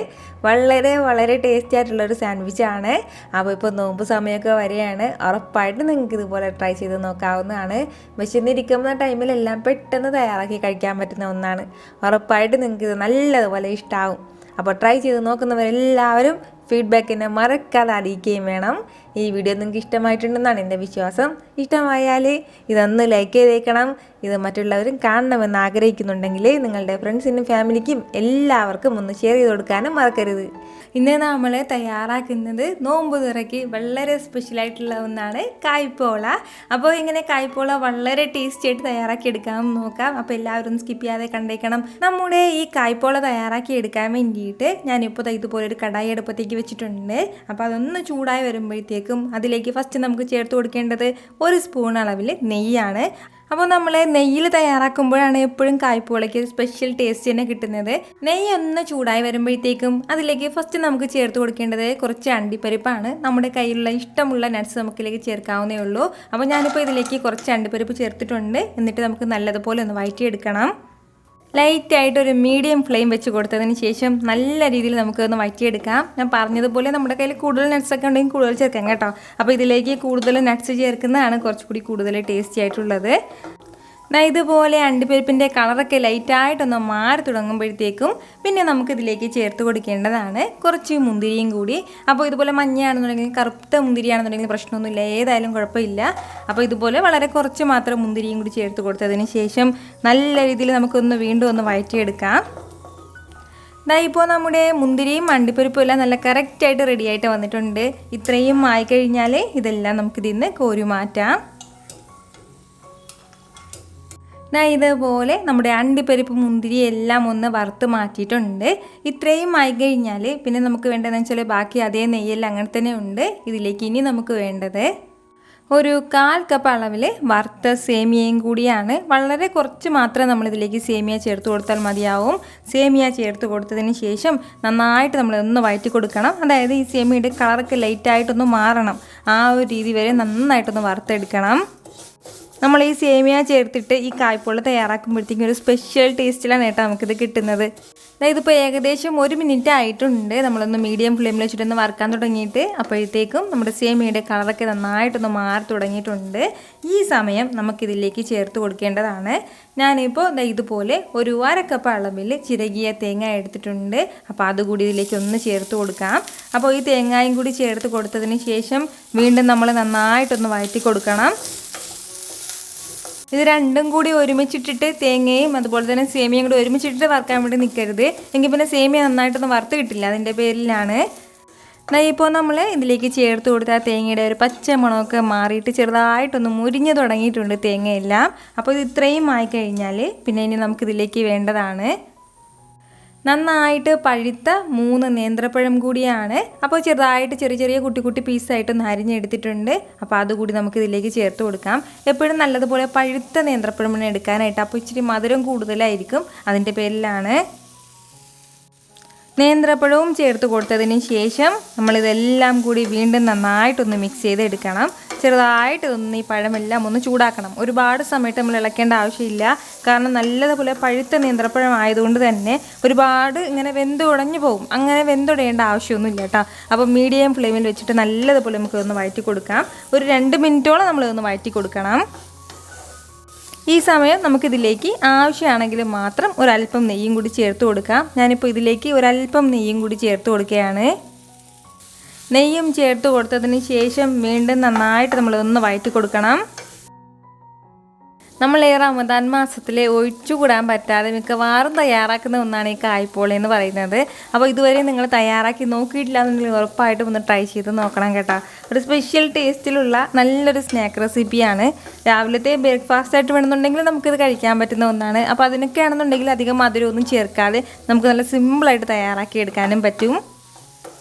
വളരെ ടേസ്റ്റി ആയിട്ടുള്ളൊരു സാൻഡ്വിച്ചാണ്. അപ്പോൾ ഇപ്പോൾ നോമ്പ് സമയമൊക്കെ വരെയാണ്. ഉറപ്പായിട്ട് നിങ്ങൾക്ക് ഇതുപോലെ ട്രൈ ചെയ്ത് നോക്കാവുന്നതാണ്. വിശന്നിരിക്കുന്ന ടൈമിലെല്ലാം പെട്ടെന്ന് തയ്യാറാക്കി കഴിക്കാൻ പറ്റുന്ന ഒന്നാണ്. ഉറപ്പായിട്ട് നിങ്ങൾക്ക് ഇത് നല്ലതുപോലെ ഇഷ്ടമാവും. അപ്പോൾ ട്രൈ ചെയ്ത് നോക്കുന്നവരെല്ലാവരും ഫീഡ്ബാക്കിനെ മറക്കാതെ അറിയിക്കുകയും വേണം. ഈ വീഡിയോ നിങ്ങൾക്ക് ഇഷ്ടമായിട്ടുണ്ടെന്നാണ് എൻ്റെ വിശ്വാസം. ഇഷ്ടമായാൽ ഇതൊന്ന് ലൈക്ക് ചെയ്തേക്കണം. ഇത് മറ്റുള്ളവരും കാണണമെന്ന് ആഗ്രഹിക്കുന്നുണ്ടെങ്കിൽ നിങ്ങളുടെ ഫ്രണ്ട്സിനും ഫാമിലിക്കും എല്ലാവർക്കും ഒന്ന് ഷെയർ ചെയ്ത് കൊടുക്കാനും മറക്കരുത്. ഇന്ന് നമ്മൾ തയ്യാറാക്കുന്നത് നോമ്പ് തുറയ്ക്ക് വളരെ സ്പെഷ്യലായിട്ടുള്ള ഒന്നാണ് കായ്പോള. അപ്പോൾ ഇങ്ങനെ കായ്പോള വളരെ ടേസ്റ്റി ആയിട്ട് തയ്യാറാക്കി എടുക്കാമെന്ന് നോക്കാം. അപ്പോൾ എല്ലാവരും സ്കിപ്പ് ചെയ്യാതെ കണ്ടേക്കണം. നമ്മുടെ ഈ കായ്പോള തയ്യാറാക്കി എടുക്കാൻ വേണ്ടിയിട്ട് ഞാനിപ്പോൾ ഇതുപോലെ ഒരു കടായി അടുപ്പത്തേക്ക് വെച്ചിട്ടുണ്ട്. അപ്പോൾ അതൊന്ന് ചൂടായി വരുമ്പോഴത്തേക്കും അതിലേക്ക് ഫസ്റ്റ് നമുക്ക് ചേർത്ത് കൊടുക്കേണ്ടത് 1 സ്പൂൺ അളവിൽ നെയ്യാണ്. അപ്പോൾ നമ്മൾ നെയ്യിൽ തയ്യാറാക്കുമ്പോഴാണ് എപ്പോഴും കായ്പോളയ്ക്ക് സ്പെഷ്യൽ ടേസ്റ്റ് തന്നെ കിട്ടുന്നത്. നെയ്യ് ഒന്ന് ചൂടായി വരുമ്പോഴത്തേക്കും അതിലേക്ക് ഫസ്റ്റ് നമുക്ക് ചേർത്ത് കൊടുക്കേണ്ടത് കുറച്ച് അണ്ടിപ്പരിപ്പാണ്. നമ്മുടെ കയ്യിലുള്ള ഇഷ്ടമുള്ള നട്ട്സ് നമുക്കിതിലേക്ക് ചേർക്കാവുന്നേ ഉള്ളൂ. അപ്പോൾ ഞാനിപ്പോൾ ഇതിലേക്ക് കുറച്ച് അണ്ടിപ്പരിപ്പ് ചേർത്തിട്ടുണ്ട്. എന്നിട്ട് നമുക്ക് നല്ലതുപോലെ ഒന്ന് വഴറ്റിയെടുക്കണം. ലൈറ്റായിട്ട് ഒരു മീഡിയം ഫ്ലെയിം വെച്ച് കൊടുത്തതിന് ശേഷം നല്ല രീതിയിൽ നമുക്കൊന്ന് വഴറ്റിയെടുക്കാം. ഞാൻ പറഞ്ഞതുപോലെ നമ്മുടെ കയ്യിൽ കൂടുതൽ നട്ട്സൊക്കെ ഉണ്ടെങ്കിൽ കൂടുതൽ ചേർക്കാം കേട്ടോ. അപ്പോൾ ഇതിലേക്ക് കൂടുതൽ നട്ട്സ് ചേർക്കുന്നതാണ് കുറച്ചുകൂടി കൂടുതൽ ടേസ്റ്റി ആയിട്ടുള്ളത്. ഇതുപോലെ അണ്ടിപ്പരിപ്പിൻ്റെ കളറൊക്കെ ലൈറ്റായിട്ടൊന്ന് മാറി തുടങ്ങുമ്പോഴത്തേക്കും പിന്നെ നമുക്കിതിലേക്ക് ചേർത്ത് കൊടുക്കേണ്ടതാണ് കുറച്ച് മുന്തിരിയും കൂടി. അപ്പോൾ ഇതുപോലെ മഞ്ഞയാണെന്നുണ്ടെങ്കിൽ കറുത്ത മുന്തിരിയാണെന്നുണ്ടെങ്കിൽ പ്രശ്നമൊന്നുമില്ല, ഏതായാലും കുഴപ്പമില്ല. അപ്പോൾ ഇതുപോലെ വളരെ കുറച്ച് മാത്രം മുന്തിരിയും കൂടി ചേർത്ത് കൊടുത്തതിന് ശേഷം നല്ല രീതിയിൽ നമുക്കൊന്ന് വീണ്ടും ഒന്ന് വഴറ്റിയെടുക്കാം. ഇപ്പോൾ നമ്മുടെ മുന്തിരിയും അണ്ടിപ്പരിപ്പും എല്ലാം നല്ല കറക്റ്റായിട്ട് റെഡിയായിട്ട് വന്നിട്ടുണ്ട്. ഇത്രയും ആയിക്കഴിഞ്ഞാൽ ഇതെല്ലാം നമുക്കിതിൽ നിന്ന് കോരി മാറ്റാം. ഇതുപോലെ നമ്മുടെ അണ്ടിപ്പരിപ്പ് മുന്തിരി എല്ലാം ഒന്ന് വറുത്ത് മാറ്റിയിട്ടുണ്ട്. ഇത്രയും ആയിക്കഴിഞ്ഞാൽ പിന്നെ നമുക്ക് വേണ്ടതെന്ന് വെച്ചാൽ ബാക്കി അതേ നെയ്യെല്ലാം അങ്ങനെ തന്നെ ഉണ്ട്. ഇതിലേക്ക് ഇനി നമുക്ക് വേണ്ടത് ഒരു 1/4 കപ്പ് അളവിൽ വറുത്ത സേമിയയും കൂടിയാണ്. വളരെ കുറച്ച് മാത്രമേ നമ്മളിതിലേക്ക് സേമിയ ചേർത്ത് കൊടുത്താൽ മതിയാവും. സേമിയ ചേർത്ത് കൊടുത്തതിന് ശേഷം നന്നായിട്ട് നമ്മളൊന്ന് വഴറ്റി കൊടുക്കണം. അതായത് ഈ സേമിയയുടെ കളറൊക്കെ ലൈറ്റായിട്ടൊന്ന് മാറണം. ആ ഒരു രീതി വരെ നന്നായിട്ടൊന്ന് വറുത്തെടുക്കണം. നമ്മൾ ഈ സേമിയ ചേർത്തിട്ട് ഈ കായ്പോള തയ്യാറാക്കുമ്പോഴത്തേക്കും ഒരു സ്പെഷ്യൽ ടേസ്റ്റിലാണ് കേട്ടോ നമുക്കിത് കിട്ടുന്നത്. ഇതിപ്പോൾ ഏകദേശം 1 മിനിറ്റ് ആയിട്ടുണ്ട്. നമ്മളൊന്ന് മീഡിയം ഫ്ലെയിമിൽ വെച്ചിട്ടൊന്ന് വറുക്കാൻ തുടങ്ങിയിട്ട്. അപ്പോഴത്തേക്കും നമ്മുടെ സേമിയയുടെ കളറൊക്കെ നന്നായിട്ടൊന്ന് മാറി തുടങ്ങിയിട്ടുണ്ട്. ഈ സമയം നമുക്കിതിലേക്ക് ചേർത്ത് കൊടുക്കേണ്ടതാണ്. ഞാനിപ്പോൾ ഇതുപോലെ ഒരു 1/2 കപ്പ് അളവിൽ ചിരകിയ തേങ്ങ എടുത്തിട്ടുണ്ട്. അപ്പോൾ അതുകൂടി ഇതിലേക്ക് ഒന്ന് ചേർത്ത് കൊടുക്കാം. അപ്പോൾ ഈ തേങ്ങയും കൂടി ചേർത്ത് കൊടുത്തതിന് ശേഷം വീണ്ടും നമ്മൾ നന്നായിട്ടൊന്ന് വഴറ്റി കൊടുക്കണം. ഇത് രണ്ടും കൂടി ഒരുമിച്ചിട്ടിട്ട് തേങ്ങയും അതുപോലെ തന്നെ സേമിയയും കൂടി ഒരുമിച്ചിട്ടിട്ട് വറുക്കാൻ വേണ്ടി നിൽക്കരുത്. എങ്കിൽ പിന്നെ സേമിയ നന്നായിട്ടൊന്നും വറുത്ത് കിട്ടില്ല. അതിൻ്റെ പേരിലാണ്. ഇപ്പോൾ നമ്മൾ ഇതിലേക്ക് ചേർത്ത് കൊടുത്താൽ തേങ്ങയുടെ ഒരു പച്ച മണമൊക്കെ മാറിയിട്ട് ചെറുതായിട്ടൊന്ന് മുരിഞ്ഞ് തുടങ്ങിയിട്ടുണ്ട് തേങ്ങയെല്ലാം. അപ്പോൾ ഇത് ഇത്രയും ആയിക്കഴിഞ്ഞാൽ പിന്നെ ഇനി നമുക്കിതിലേക്ക് വേണ്ടതാണ് നന്നായിട്ട് പഴുത്ത 3 നേന്ത്രപ്പഴം കൂടിയാണ്. അപ്പോൾ ചെറുതായിട്ട് ചെറിയ ചെറിയ കുട്ടി കുട്ടി പീസായിട്ടൊന്ന് അരിഞ്ഞെടുത്തിട്ടുണ്ട്. അപ്പോൾ അതുകൂടി നമുക്ക് ഇതിലേക്ക് ചേർത്ത് കൊടുക്കാം. എപ്പോഴും നല്ലതുപോലെ പഴുത്ത നേന്ത്രപ്പഴം എടുക്കാനായിട്ട്. അപ്പോൾ ഇച്ചിരി മധുരം കൂടുതലായിരിക്കും, അതിൻ്റെ പേരിലാണ്. നേന്ത്രപ്പഴവും ചേർത്ത് കൊടുത്തതിന് ശേഷം നമ്മളിതെല്ലാം കൂടി വീണ്ടും നന്നായിട്ടൊന്ന് മിക്സ് ചെയ്തെടുക്കണം. ചെറുതായിട്ട് ഇതൊന്ന് ഈ പഴമെല്ലാം ഒന്ന് ചൂടാക്കണം. ഒരുപാട് സമയത്ത് നമ്മൾ ഇളക്കേണ്ട ആവശ്യമില്ല. കാരണം നല്ലതുപോലെ പഴുത്ത നേന്ത്രപ്പഴം ആയതുകൊണ്ട് തന്നെ ഒരുപാട് ഇങ്ങനെ വെന്തുടഞ്ഞു പോകും. അങ്ങനെ വെന്തുടയേണ്ട ആവശ്യമൊന്നുമില്ല കേട്ടോ. അപ്പോൾ മീഡിയം ഫ്ലെയിമിൽ വെച്ചിട്ട് നല്ലതുപോലെ നമുക്കൊന്ന് വഴറ്റി കൊടുക്കാം. ഒരു 2 മിനിറ്റോളം നമ്മളിതൊന്ന് വഴറ്റി കൊടുക്കണം. ഈ സമയം നമുക്കിതിലേക്ക് ആവശ്യമാണെങ്കിൽ മാത്രം ഒരല്പം നെയ്യും കൂടി ചേർത്ത് കൊടുക്കാം. ഞാനിപ്പോൾ ഇതിലേക്ക് ഒരല്പം നെയ്യും കൂടി ചേർത്ത് കൊടുക്കുകയാണ്. നെയ്യും ചേർത്ത് കൊടുത്തതിന് ശേഷം വീണ്ടും നന്നായിട്ട് നമ്മളൊന്ന് വഴറ്റി കൊടുക്കണം. നമ്മൾ ഈ റമദാൻ മാസത്തിൽ ഒഴിച്ചുകൂടാൻ പറ്റാതെ മിക്കവാറും തയ്യാറാക്കുന്ന ഒന്നാണ് ഈ കായ്പോള എന്ന് പറയുന്നത്. അപ്പോൾ ഇതുവരെ നിങ്ങൾ തയ്യാറാക്കി നോക്കിയിട്ടില്ല എന്നുണ്ടെങ്കിൽ ഉറപ്പായിട്ടും ഒന്ന് ട്രൈ ചെയ്ത് നോക്കണം കേട്ടോ. ഒരു സ്പെഷ്യൽ ടേസ്റ്റിലുള്ള നല്ലൊരു സ്നാക്ക് റെസിപ്പിയാണ്. രാവിലത്തെ ബ്രേക്ക്ഫാസ്റ്റ് ആയിട്ട് വേണമെന്നുണ്ടെങ്കിൽ നമുക്കിത് കഴിക്കാൻ പറ്റുന്ന ഒന്നാണ്. അപ്പോൾ അതിനൊക്കെ ആണെന്നുണ്ടെങ്കിൽ അധികം മധുരമൊന്നും ചേർക്കാതെ നമുക്ക് നല്ല സിമ്പിളായിട്ട് തയ്യാറാക്കി എടുക്കാനും പറ്റും.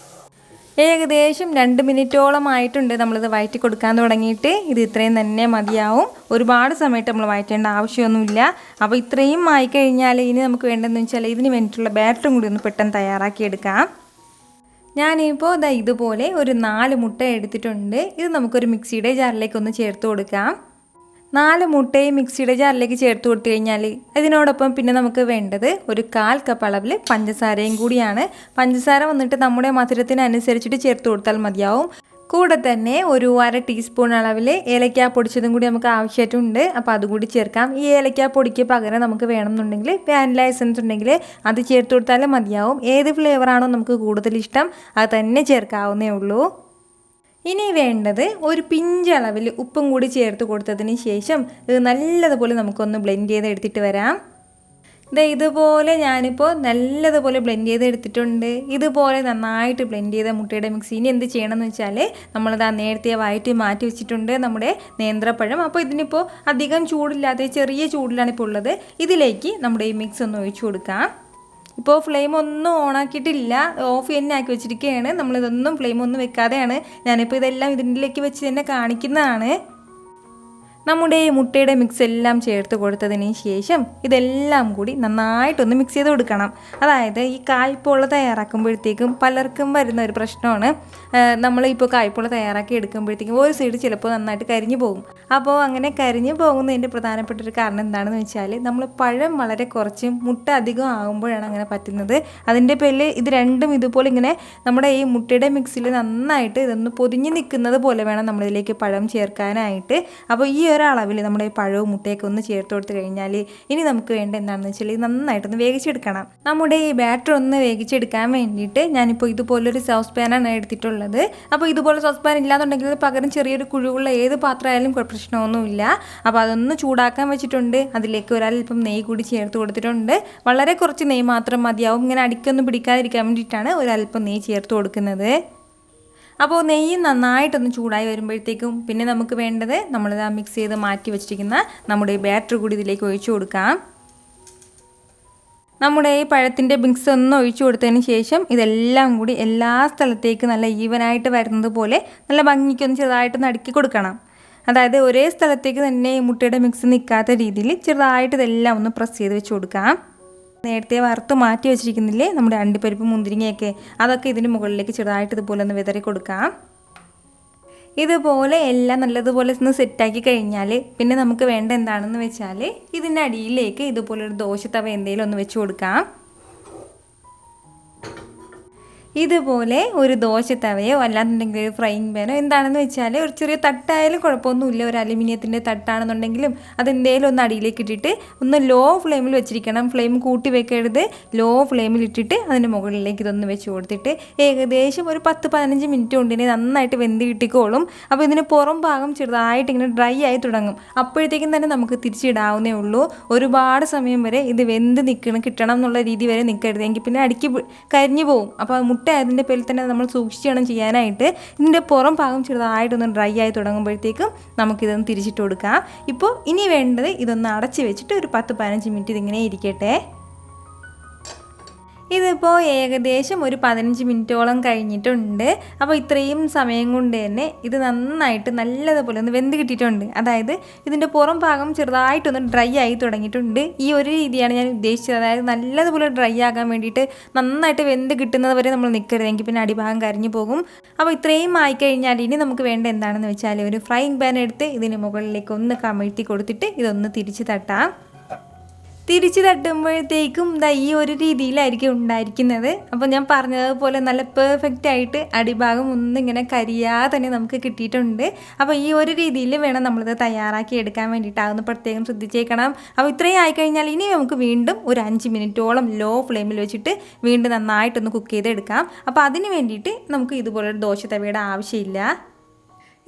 ഏകദേശം 2 മിനിറ്റോളം ആയിട്ടുണ്ട് നമ്മളിത് വഴറ്റി കൊടുക്കാൻ തുടങ്ങിയിട്ട്. ഇത് ഇത്രയും തന്നെ മതിയാവും. ഒരുപാട് സമയത്ത് നമ്മൾ വഴറ്റേണ്ട ആവശ്യമൊന്നുമില്ല. അപ്പോൾ ഇത്രയും ആയിക്കഴിഞ്ഞാൽ ഇനി നമുക്ക് വേണ്ടതെന്ന് വെച്ചാൽ ഇതിന് വേണ്ടിയിട്ടുള്ള ബാറ്ററും കൂടി ഒന്ന് പെട്ടെന്ന് തയ്യാറാക്കിയെടുക്കാം. ഞാനിപ്പോൾ ഇതുപോലെ ഒരു 4 മുട്ട എടുത്തിട്ടുണ്ട്. ഇത് നമുക്കൊരു മിക്സിയുടെ ജാറിലേക്ക് ഒന്ന് ചേർത്ത് കൊടുക്കാം. 4 മുട്ടയും മിക്സിയുടെ ജാറിലേക്ക് ചേർത്ത് കൊടുത്തു കഴിഞ്ഞാൽ ഇതിനോടൊപ്പം പിന്നെ നമുക്ക് വേണ്ടത് ഒരു 1/4 കപ്പ് അളവിൽ പഞ്ചസാരയും കൂടിയാണ്. പഞ്ചസാര വന്നിട്ട് നമ്മുടെ മധുരത്തിനനുസരിച്ചിട്ട് ചേർത്ത് കൊടുത്താൽ മതിയാവും. കൂടെ തന്നെ ഒരു 1/2 ടീസ്പൂൺ അളവിൽ ഏലക്ക പൊടിച്ചതും കൂടി നമുക്ക് ആവശ്യമായിട്ടുണ്ട്. അപ്പോൾ അതുകൂടി ചേർക്കാം. ഈ ഏലക്ക പൊടിക്ക് പകരം നമുക്ക് വേണമെന്നുണ്ടെങ്കിൽ വാനില എസൻസ് ഉണ്ടെങ്കിൽ അത് ചേർത്ത് കൊടുത്താലും മതിയാവും. ഏത് ഫ്ലേവറാണോ നമുക്ക് കൂടുതൽ ഇഷ്ടം അത് തന്നെ ചേർക്കാവുന്നേ ഉള്ളൂ. ഇനി വേണ്ടത് ഒരു പിഞ്ചളവിൽ ഉപ്പും കൂടി ചേർത്ത് കൊടുത്തതിന് ശേഷം ഇത് നല്ലതുപോലെ നമുക്കൊന്ന് ബ്ലെൻഡ് ചെയ്ത് എടുത്തിട്ട് വരാം. ഇതുപോലെ ഞാനിപ്പോൾ നല്ലതുപോലെ ബ്ലെൻഡ് ചെയ്ത് എടുത്തിട്ടുണ്ട്. ഇതുപോലെ നന്നായിട്ട് ബ്ലെൻഡ് ചെയ്ത മുട്ടയുടെ മിക്സ് ഇനി എന്ത് ചെയ്യണമെന്ന് വെച്ചാൽ നമ്മളത് നേരത്തെ വഴറ്റി മാറ്റി വെച്ചിട്ടുണ്ട് നമ്മുടെ നേന്ത്രപ്പഴം. അപ്പോൾ ഇതിനിപ്പോൾ അധികം ചൂടില്ലാതെ ചെറിയ ചൂടിലാണ് ഇപ്പോൾ ഉള്ളത്. ഇതിലേക്ക് നമ്മുടെ ഈ മിക്സ് ഒന്ന് ഒഴിച്ചു കൊടുക്കാം. ഇപ്പോൾ ഫ്ലെയിം ഒന്നും ഓണാക്കിയിട്ടില്ല, ഓഫ് തന്നെ ആക്കി വെച്ചിരിക്കുകയാണ്. നമ്മളിതൊന്നും ഫ്ലെയിം ഒന്നും വെക്കാതെയാണ് ഞാനിപ്പോൾ ഇതെല്ലാം ഇതിലേക്ക് വെച്ച് തന്നെ കാണിക്കുന്നതാണ്. നമ്മുടെ മുട്ടയുടെ മിക്സ് എല്ലാം ചേർത്ത് കൊടുത്തതിന് ശേഷം ഇതെല്ലാം കൂടി നന്നായിട്ടൊന്ന് മിക്സ് ചെയ്ത് കൊടുക്കണം. അതായത് ഈ കായ്പോള തയ്യാറാക്കുമ്പോഴത്തേക്കും പലർക്കും വരുന്ന ഒരു പ്രശ്നമാണ്, നമ്മളിപ്പോൾ കായ്പോള തയ്യാറാക്കി എടുക്കുമ്പോഴത്തേക്കും ഒരു സൈഡ് ചിലപ്പോൾ നന്നായിട്ട് കരിഞ്ഞു പോകും. അപ്പോൾ അങ്ങനെ കരിഞ്ഞു പോകുന്നതിൻ്റെ പ്രധാനപ്പെട്ട ഒരു കാരണം എന്താണെന്ന് വെച്ചാൽ നമ്മൾ പഴം വളരെ കുറച്ചും മുട്ട അധികം ആകുമ്പോഴാണ് അങ്ങനെ പറ്റുന്നത്. അതിൻ്റെ പേരിൽ ഇത് രണ്ടും ഇതുപോലെ ഇങ്ങനെ നമ്മുടെ ഈ മുട്ടയുടെ മിക്സിൽ നന്നായിട്ട് ഇതൊന്ന് പൊതിഞ്ഞ് നിൽക്കുന്നത് പോലെ വേണം നമ്മളിതിലേക്ക് പഴം ചേർക്കാനായിട്ട്. അപ്പോൾ ഈ ഒരളവിൽ നമ്മുടെ പഴവും മുട്ടയൊക്കെ ഒന്ന് ചേർത്ത് കൊടുത്ത് കഴിഞ്ഞാൽ ഇനി നമുക്ക് വേണ്ട എന്താണെന്ന് വെച്ചാൽ നന്നായിട്ടൊന്ന് വേവിച്ചെടുക്കണം. നമ്മുടെ ഈ ബാറ്റർ ഒന്ന് വേവിച്ചെടുക്കാൻ വേണ്ടിയിട്ട് ഞാനിപ്പോൾ ഇതുപോലൊരു സോസ് പാനാണ് എടുത്തിട്ടുള്ളത്. അപ്പോൾ ഇതുപോലെ സോസ് പാൻ ഇല്ലാന്നുണ്ടെങ്കിൽ പകരം ചെറിയൊരു കുഴിവുള്ള ഏത് പാത്രമായാലും പ്രശ്നമൊന്നുമില്ല. അപ്പോൾ അതൊന്ന് ചൂടാക്കാൻ വെച്ചിട്ടുണ്ട്. അതിലേക്ക് ഒരൽപ്പം നെയ്യ് കൂടി ചേർത്ത് കൊടുത്തിട്ടുണ്ട്. വളരെ കുറച്ച് നെയ്യ് മാത്രം മതിയാവും. ഇങ്ങനെ അടിക്കൊന്നും പിടിക്കാതിരിക്കാൻ വേണ്ടിയിട്ടാണ് ഒരൽപ്പം നെയ്യ് ചേർത്ത് കൊടുക്കുന്നത്. അപ്പോൾ നെയ്യ് നന്നായിട്ടൊന്ന് ചൂടായി വരുമ്പോഴത്തേക്കും പിന്നെ നമുക്ക് വേണ്ടത് നമ്മളിത് മിക്സ് ചെയ്ത് മാറ്റി വെച്ചിരിക്കുന്ന നമ്മുടെ ബാറ്റർ കൂടി ഇതിലേക്ക് ഒഴിച്ചു കൊടുക്കാം. നമ്മുടെ ഈ പഴത്തിൻ്റെ മിക്സ് ഒന്ന് ഒഴിച്ചു കൊടുത്തതിന് ശേഷം ഇതെല്ലാം കൂടി എല്ലാ സ്ഥലത്തേക്കും നല്ല ഈവനായിട്ട് വരുന്നത് പോലെ നല്ല ഭംഗിക്കൊന്ന് ചെറുതായിട്ടൊന്ന് അടുക്കി കൊടുക്കണം. അതായത് ഒരേ സ്ഥലത്തേക്ക് തന്നെ ഈ മുട്ടയുടെ മിക്സ് നിൽക്കാത്ത രീതിയിൽ ചെറുതായിട്ട് ഇതെല്ലാം ഒന്ന് പ്രസ് ചെയ്ത് വെച്ച് കൊടുക്കാം. നേരത്തെ വറുത്ത് മാറ്റി വെച്ചിരിക്കുന്നില്ലേ നമ്മുടെ അണ്ടിപ്പരിപ്പ് മുന്തിരിങ്ങയൊക്കെ, അതൊക്കെ ഇതിന് മുകളിലേക്ക് ചെറുതായിട്ട് ഇതുപോലെ ഒന്ന് വിതറി കൊടുക്കാം. ഇതുപോലെ എല്ലാം നല്ലതുപോലെ ഒന്ന് സെറ്റാക്കി കഴിഞ്ഞാൽ പിന്നെ നമുക്ക് വേണ്ട എന്താണെന്ന് വെച്ചാൽ ഇതിൻ്റെ അടിയിലേക്ക് ഇതുപോലൊരു ദോശത്തവ എന്തെങ്കിലും ഒന്ന് വെച്ച് കൊടുക്കാം. ഇതുപോലെ ഒരു ദോശത്തവയോ അല്ലാന്നുണ്ടെങ്കിൽ ഒരു ഫ്രൈയിങ് പാനോ എന്താണെന്ന് വെച്ചാൽ ഒരു ചെറിയ തട്ടായാലും കുഴപ്പമൊന്നുമില്ല. ഒരു അലുമിനിയത്തിൻ്റെ തട്ടാണെന്നുണ്ടെങ്കിലും അതെന്തേലും ഒന്ന് അടിയിലേക്ക് ഇട്ടിട്ട് ഒന്ന് ലോ ഫ്ലെയിമിൽ വെച്ചിരിക്കണം. ഫ്ലെയിം കൂട്ടി വെക്കരുത്. ലോ ഫ്ലെയിമിൽ ഇട്ടിട്ട് അതിൻ്റെ മുകളിലേക്ക് ഇതൊന്ന് വെച്ച് കൊടുത്തിട്ട് ഏകദേശം ഒരു 10-15 മിനിറ്റ് കൊണ്ടിനെ നന്നായിട്ട് വെന്ത് കിട്ടിക്കോളും. അപ്പോൾ ഇതിന് പുറം ഭാഗം ചെറുതായിട്ട് ഇങ്ങനെ ഡ്രൈ ആയി തുടങ്ങും. അപ്പോഴത്തേക്കും തന്നെ നമുക്ക് തിരിച്ചിടാവുന്നേ ഉള്ളൂ. ഒരുപാട് സമയം വരെ ഇത് വെന്ത് കിട്ടണം എന്നുള്ള രീതി വരെ നിൽക്കരുത്. എങ്കിൽ പിന്നെ അടിക്ക് കരിഞ്ഞു പോകും. അപ്പോൾ മുട്ട അതിൻ്റെ പേരിൽ തന്നെ നമ്മൾ സൂക്ഷിച്ച് വേണം ചെയ്യാനായിട്ട്. ഇതിൻ്റെ പുറം ഭാഗം ചെറുതായിട്ടൊന്ന് ഡ്രൈ ആയി തുടങ്ങുമ്പോഴത്തേക്കും നമുക്കിതൊന്ന് തിരിച്ചിട്ട് കൊടുക്കാം. ഇപ്പോൾ ഇനി വേണ്ടത് ഇതൊന്ന് അടച്ച് വെച്ചിട്ട് ഒരു 10-15 മിനിറ്റ് ഇതിങ്ങനെ ഇരിക്കട്ടെ. ഇതിപ്പോൾ ഏകദേശം ഒരു 15 മിനിറ്റോളം കഴിഞ്ഞിട്ടുണ്ട്. അപ്പോൾ ഇത്രയും സമയം കൊണ്ട് തന്നെ ഇത് നന്നായിട്ട് നല്ലതുപോലെ ഒന്ന് വെന്ത് കിട്ടിയിട്ടുണ്ട്. അതായത് ഇതിൻ്റെ പുറം ഭാഗം ചെറുതായിട്ടൊന്ന് ഡ്രൈ ആയി തുടങ്ങിയിട്ടുണ്ട്. ഈ ഒരു രീതിയാണ് ഞാൻ ഉദ്ദേശിച്ചത്. അതായത് നല്ലതുപോലെ ഡ്രൈ ആകാൻ വേണ്ടിയിട്ട് നന്നായിട്ട് വെന്ത് കിട്ടുന്നത് വരെ നമ്മൾ നിൽക്കരുത്. എങ്കിൽ പിന്നെ അടിഭാഗം കരിഞ്ഞു പോകും. അപ്പോൾ ഇത്രയും ആയിക്കഴിഞ്ഞാൽ ഇനി നമുക്ക് വേണ്ട എന്താണെന്ന് വെച്ചാൽ ഒരു ഫ്രൈയിങ് പാൻ എടുത്ത് ഇതിന് മുകളിലേക്ക് ഒന്ന് കമിഴ്ത്തി കൊടുത്തിട്ട് ഇതൊന്ന് തിരിച്ച് തട്ടാം. തിരിച്ച് തട്ടുമ്പോഴത്തേക്കും ഈ ഒരു രീതിയിലായിരിക്കും ഉണ്ടായിരിക്കുന്നത്. അപ്പോൾ ഞാൻ പറഞ്ഞതുപോലെ നല്ല പെർഫെക്റ്റ് ആയിട്ട് അടിഭാഗം ഒന്നും ഇങ്ങനെ കരിയാതെ തന്നെ നമുക്ക് കിട്ടിയിട്ടുണ്ട്. അപ്പോൾ ഈ ഒരു രീതിയിൽ വേണം നമ്മളിത് തയ്യാറാക്കി എടുക്കാൻ വേണ്ടിയിട്ട്. അതൊന്ന് പ്രത്യേകം ശ്രദ്ധിച്ചേക്കണം. അപ്പോൾ ഇത്രയും ആയിക്കഴിഞ്ഞാൽ ഇനി നമുക്ക് വീണ്ടും ഒരു 5 മിനിറ്റോളം ലോ ഫ്ലെയിമിൽ വെച്ചിട്ട് വീണ്ടും നന്നായിട്ടൊന്ന് കുക്ക് ചെയ്തെടുക്കാം. അപ്പോൾ അതിന് വേണ്ടിയിട്ട് നമുക്ക് ഇതുപോലൊരു ദോശത്തവയുടെ ആവശ്യമില്ല.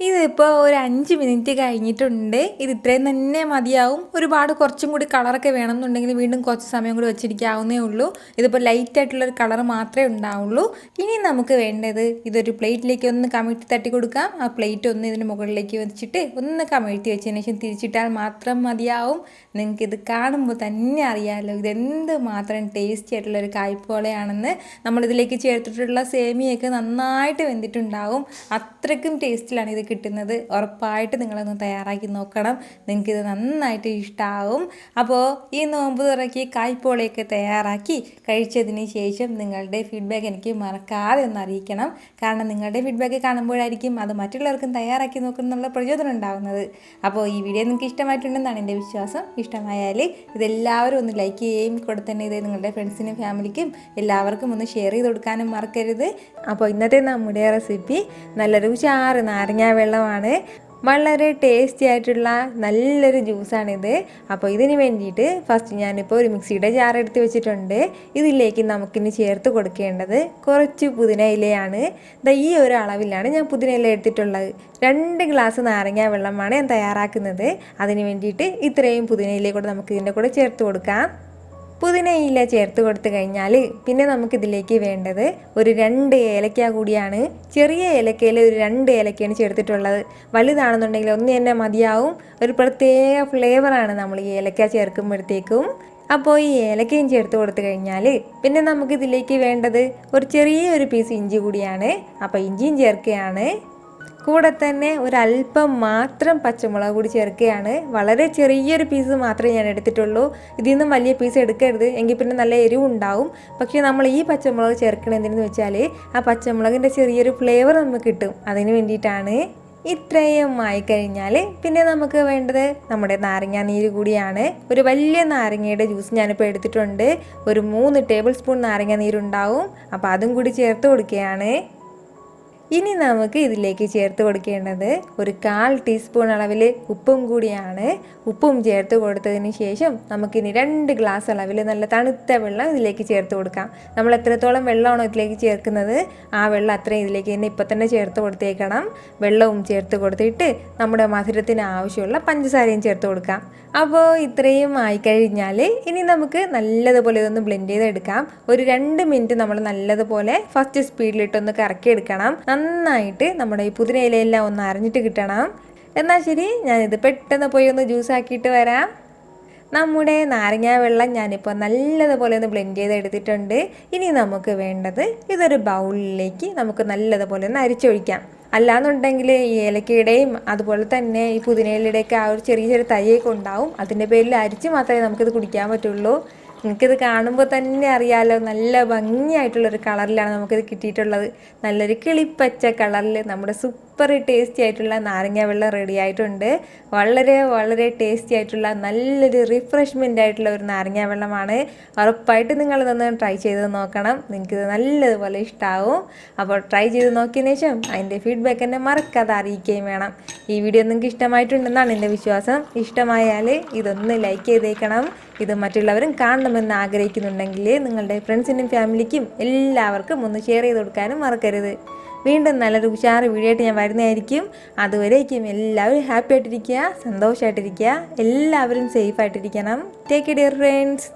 ഇതിപ്പോൾ ഒരു 5 മിനിറ്റ് കഴിഞ്ഞിട്ടുണ്ട്. ഇത് ഇത്രയും തന്നെ മതിയാവും. ഒരുപാട് കുറച്ചും കൂടി കളറൊക്കെ വേണമെന്നുണ്ടെങ്കിൽ വീണ്ടും കുറച്ച് സമയം കൂടി വെച്ചിരിക്കാവുന്നേ ഉള്ളൂ. ഇതിപ്പോൾ ലൈറ്റായിട്ടുള്ളൊരു കളർ മാത്രമേ ഉണ്ടാവുള്ളൂ. ഇനി നമുക്ക് വേണ്ടത് ഇതൊരു പ്ലേറ്റിലേക്ക് ഒന്ന് കമിഴ്ത്തി തട്ടി കൊടുക്കാം. ആ പ്ലേറ്റ് ഒന്ന് ഇതിന് മുകളിലേക്ക് വെച്ചിട്ട് ഒന്ന് കമിഴ്ത്തി വെച്ചതിന് ശേഷം തിരിച്ചിട്ടാൽ മാത്രം മതിയാവും. നിങ്ങൾക്കിത് കാണുമ്പോൾ തന്നെ അറിയാമല്ലോ ഇതെന്ത് മാത്രം ടേസ്റ്റി ആയിട്ടുള്ളൊരു കായ്പോളയാണെന്ന്. നമ്മളിതിലേക്ക് ചേർത്തിട്ടുള്ള സേമിയൊക്കെ നന്നായിട്ട് വെന്തിട്ടുണ്ടാവും. അത്രയ്ക്കും ടേസ്റ്റിലാണ് ഇത് കിട്ടുന്നത്. ഉറപ്പായിട്ട് നിങ്ങളൊന്ന് തയ്യാറാക്കി നോക്കണം. നിങ്ങൾക്കിത് നന്നായിട്ട് ഇഷ്ടമാവും. അപ്പോൾ ഈ നോമ്പ് തുറക്കി കായ്പോളയൊക്കെ തയ്യാറാക്കി കഴിച്ചതിന് ശേഷം നിങ്ങളുടെ ഫീഡ്ബാക്ക് എനിക്ക് മറക്കാതെ ഒന്ന് അറിയിക്കണം. കാരണം നിങ്ങളുടെ ഫീഡ്ബാക്ക് കാണുമ്പോഴായിരിക്കും അത് മറ്റുള്ളവർക്കും തയ്യാറാക്കി നോക്കുന്നുള്ള പ്രചോദനം ഉണ്ടാകുന്നത്. അപ്പോൾ ഈ വീഡിയോ നിങ്ങൾക്ക് ഇഷ്ടമായിട്ടുണ്ടെന്നാണ് എൻ്റെ വിശ്വാസം. ഇഷ്ടമായാൽ ഇതെല്ലാവരും ഒന്ന് ലൈക്ക് ചെയ്യുകയും കൂടെ തന്നെ ഇത് നിങ്ങളുടെ ഫ്രണ്ട്സിനും ഫാമിലിക്കും എല്ലാവർക്കും ഒന്ന് ഷെയർ ചെയ്ത് കൊടുക്കാനും മറക്കരുത്. അപ്പോൾ ഇന്നത്തെ നമ്മുടെ റെസിപ്പി നല്ലൊരു ഉഷാറ് നാരങ്ങ വെള്ളമാണ്. വളരെ ടേസ്റ്റി ആയിട്ടുള്ള നല്ലൊരു ജ്യൂസാണിത്. അപ്പോൾ ഇതിന് വേണ്ടിയിട്ട് ഫസ്റ്റ് ഞാനിപ്പോൾ ഒരു മിക്സിയുടെ ജാർ എടുത്ത് വെച്ചിട്ടുണ്ട്. ഇതിലേക്ക് നമുക്കിനി ചേർത്ത് കൊടുക്കേണ്ടത് കുറച്ച് പുതിന ഇലയാണ്. ഈ ഒരു അളവിലാണ് ഞാൻ പുതിന ഇല എടുത്തിട്ടുള്ളത്. 2 ഗ്ലാസ് നാരങ്ങ വെള്ളമാണ് ഞാൻ തയ്യാറാക്കുന്നത്. അതിന് വേണ്ടിയിട്ട് ഇത്രയും പുതിന ഇലയും കൂടെ നമുക്ക് ഇതിൻ്റെ കൂടെ ചേർത്ത് കൊടുക്കാം. പുതിനയില ചേർത്ത് കൊടുത്തു കഴിഞ്ഞാൽ പിന്നെ നമുക്കിതിലേക്ക് വേണ്ടത് ഒരു 2 ഏലക്ക കൂടിയാണ്. ചെറിയ ഏലക്കയിൽ ഒരു 2 ഏലക്കയാണ് ചേർത്തിട്ടുള്ളത്. വലുതാണെന്നുണ്ടെങ്കിൽ ഒന്ന് തന്നെ മതിയാവും. ഒരു പ്രത്യേക ഫ്ലേവറാണ് നമ്മൾ ഈ ഏലക്ക ചേർക്കുമ്പോഴത്തേക്കും. അപ്പോൾ ഈ ഏലക്കയും ചേർത്ത് കൊടുത്തു കഴിഞ്ഞാൽ പിന്നെ നമുക്കിതിലേക്ക് വേണ്ടത് ഒരു ചെറിയൊരു പീസ് ഇഞ്ചി കൂടിയാണ്. അപ്പോൾ ഇഞ്ചിയും ചേർക്കുകയാണ്. കൂടെ തന്നെ ഒരല്പം മാത്രം പച്ചമുളക് കൂടി ചേർക്കുകയാണ്. വളരെ ചെറിയൊരു പീസ് മാത്രമേ ഞാൻ എടുത്തിട്ടുള്ളൂ. ഇതിൽ നിന്നും വലിയ പീസ് എടുക്കരുത്. എങ്കിൽ പിന്നെ നല്ല എരിവുണ്ടാവും. പക്ഷേ നമ്മൾ ഈ പച്ചമുളക് ചേർക്കണം എന്തിനെന്ന് വെച്ചാൽ ആ പച്ചമുളകിൻ്റെ ചെറിയൊരു ഫ്ലേവർ നമുക്ക് കിട്ടും. അതിന് വേണ്ടിയിട്ടാണ്. ഇത്രയും ആയിക്കഴിഞ്ഞാൽ പിന്നെ നമുക്ക് വേണ്ടത് നമ്മുടെ നാരങ്ങ നീര് കൂടിയാണ്. ഒരു വലിയ നാരങ്ങയുടെ ജ്യൂസ് ഞാനിപ്പോൾ എടുത്തിട്ടുണ്ട്. ഒരു 3 ടേബിൾ സ്പൂൺ നാരങ്ങ നീരുണ്ടാവും. അപ്പോൾ അതും കൂടി ചേർത്ത് കൊടുക്കുകയാണ്. ഇനി നമുക്ക് ഇതിലേക്ക് ചേർത്ത് കൊടുക്കേണ്ടത് ഒരു 1/4 ടീസ്പൂൺ അളവിൽ ഉപ്പും കൂടിയാണ്. ഉപ്പും ചേർത്ത് കൊടുത്തതിന് ശേഷം നമുക്കിനി 2 ഗ്ലാസ് അളവിൽ നല്ല തണുത്ത വെള്ളം ഇതിലേക്ക് ചേർത്ത് കൊടുക്കാം. നമ്മൾ എത്രത്തോളം വെള്ളമാണോ ഇതിലേക്ക് ചേർക്കുന്നത് ആ വെള്ളം അത്രയും ഇതിലേക്ക് തന്നെ ഇപ്പം തന്നെ ചേർത്ത് കൊടുത്തേക്കണം. വെള്ളവും ചേർത്ത് കൊടുത്തിട്ട് നമ്മുടെ മധുരത്തിന് ആവശ്യമുള്ള പഞ്ചസാരയും ചേർത്ത് കൊടുക്കാം. അപ്പോൾ ഇത്രയും ആയിക്കഴിഞ്ഞാൽ ഇനി നമുക്ക് നല്ലതുപോലെ ഇതൊന്ന് ബ്ലെൻഡ് ചെയ്തെടുക്കാം. ഒരു 2 മിനിറ്റ് നമ്മൾ നല്ലതുപോലെ ഫസ്റ്റ് സ്പീഡിലിട്ടൊന്ന് കറക്കിയെടുക്കണം. നന്നായിട്ട് നമ്മുടെ ഈ പുതിന ഇലയെല്ലാം ഒന്ന് അരഞ്ഞിട്ട് കിട്ടണം. എന്നാൽ ശരി, ഞാനിത് പെട്ടെന്ന് പോയി ഒന്ന് ജ്യൂസാക്കിയിട്ട് വരാം. നമ്മുടെ നാരങ്ങ വെള്ളം ഞാനിപ്പോൾ നല്ലതുപോലെ ഒന്ന് ബ്ലെൻഡ് ചെയ്തെടുത്തിട്ടുണ്ട്. ഇനി നമുക്ക് വേണ്ടത് ഇതൊരു ബൗളിലേക്ക് നമുക്ക് നല്ലതുപോലെ ഒന്ന് അരിച്ചൊഴിക്കാം. അല്ലാന്നുണ്ടെങ്കിൽ ഈ ഏലക്കയുടെയും അതുപോലെ തന്നെ ഈ പുതിനയിലയുടെയൊക്കെ ആ ഒരു ചെറിയ ചെറിയ തൈയൊക്കെ ഉണ്ടാവും. അതിൻ്റെ പേരിൽ അരിച്ച് മാത്രമേ നമുക്കിത് കുടിക്കാൻ പറ്റുള്ളൂ. നിങ്ങൾക്കിത് കാണുമ്പോൾ തന്നെ അറിയാമല്ലോ നല്ല ഭംഗിയായിട്ടുള്ളൊരു കളറിലാണ് നമുക്കിത് കിട്ടിയിട്ടുള്ളത്. നല്ലൊരു കിളിപ്പച്ച കളറിൽ നമ്മുടെ സൂപ്പർ ടേസ്റ്റി ആയിട്ടുള്ള നാരങ്ങ വെള്ളം റെഡി ആയിട്ടുണ്ട്. വളരെ വളരെ ടേസ്റ്റി ആയിട്ടുള്ള നല്ലൊരു റിഫ്രഷ്മെൻ്റ് ആയിട്ടുള്ള ഒരു നാരങ്ങ വെള്ളമാണ്. ഉറപ്പായിട്ട് നിങ്ങളിതൊന്ന് ട്രൈ ചെയ്ത് നോക്കണം. നിങ്ങൾക്കിത് നല്ലതുപോലെ ഇഷ്ടമാവും. അപ്പോൾ ട്രൈ ചെയ്ത് നോക്കിയതിന് ശേഷം അതിൻ്റെ ഫീഡ്ബാക്ക് എന്നെ മറക്കാതെ അറിയിക്കുകയും വേണം. ഈ വീഡിയോ നിങ്ങൾക്ക് ഇഷ്ടമായിട്ടുണ്ടെന്നാണ് എൻ്റെ വിശ്വാസം. ഇഷ്ടമായാൽ ഇതൊന്ന് ലൈക്ക് ചെയ്തേക്കണം. ഇത് മറ്റുള്ളവരും കാണണമെന്ന് ആഗ്രഹിക്കുന്നുണ്ടെങ്കിൽ നിങ്ങളുടെ ഫ്രണ്ട്സിനും ഫാമിലിക്കും എല്ലാവർക്കും ഒന്ന് ഷെയർ ചെയ്ത് കൊടുക്കാനും മറക്കരുത്. വീണ്ടും നല്ലൊരു ഉഷാറ് വീഡിയോ ആയിട്ട് ഞാൻ വരുന്നതായിരിക്കും. അതുവരേക്കും എല്ലാവരും ഹാപ്പി ആയിട്ടിരിക്കുക, സന്തോഷമായിട്ടിരിക്കുക, എല്ലാവരും സേഫ് ആയിട്ടിരിക്കണം. Take care dear friends.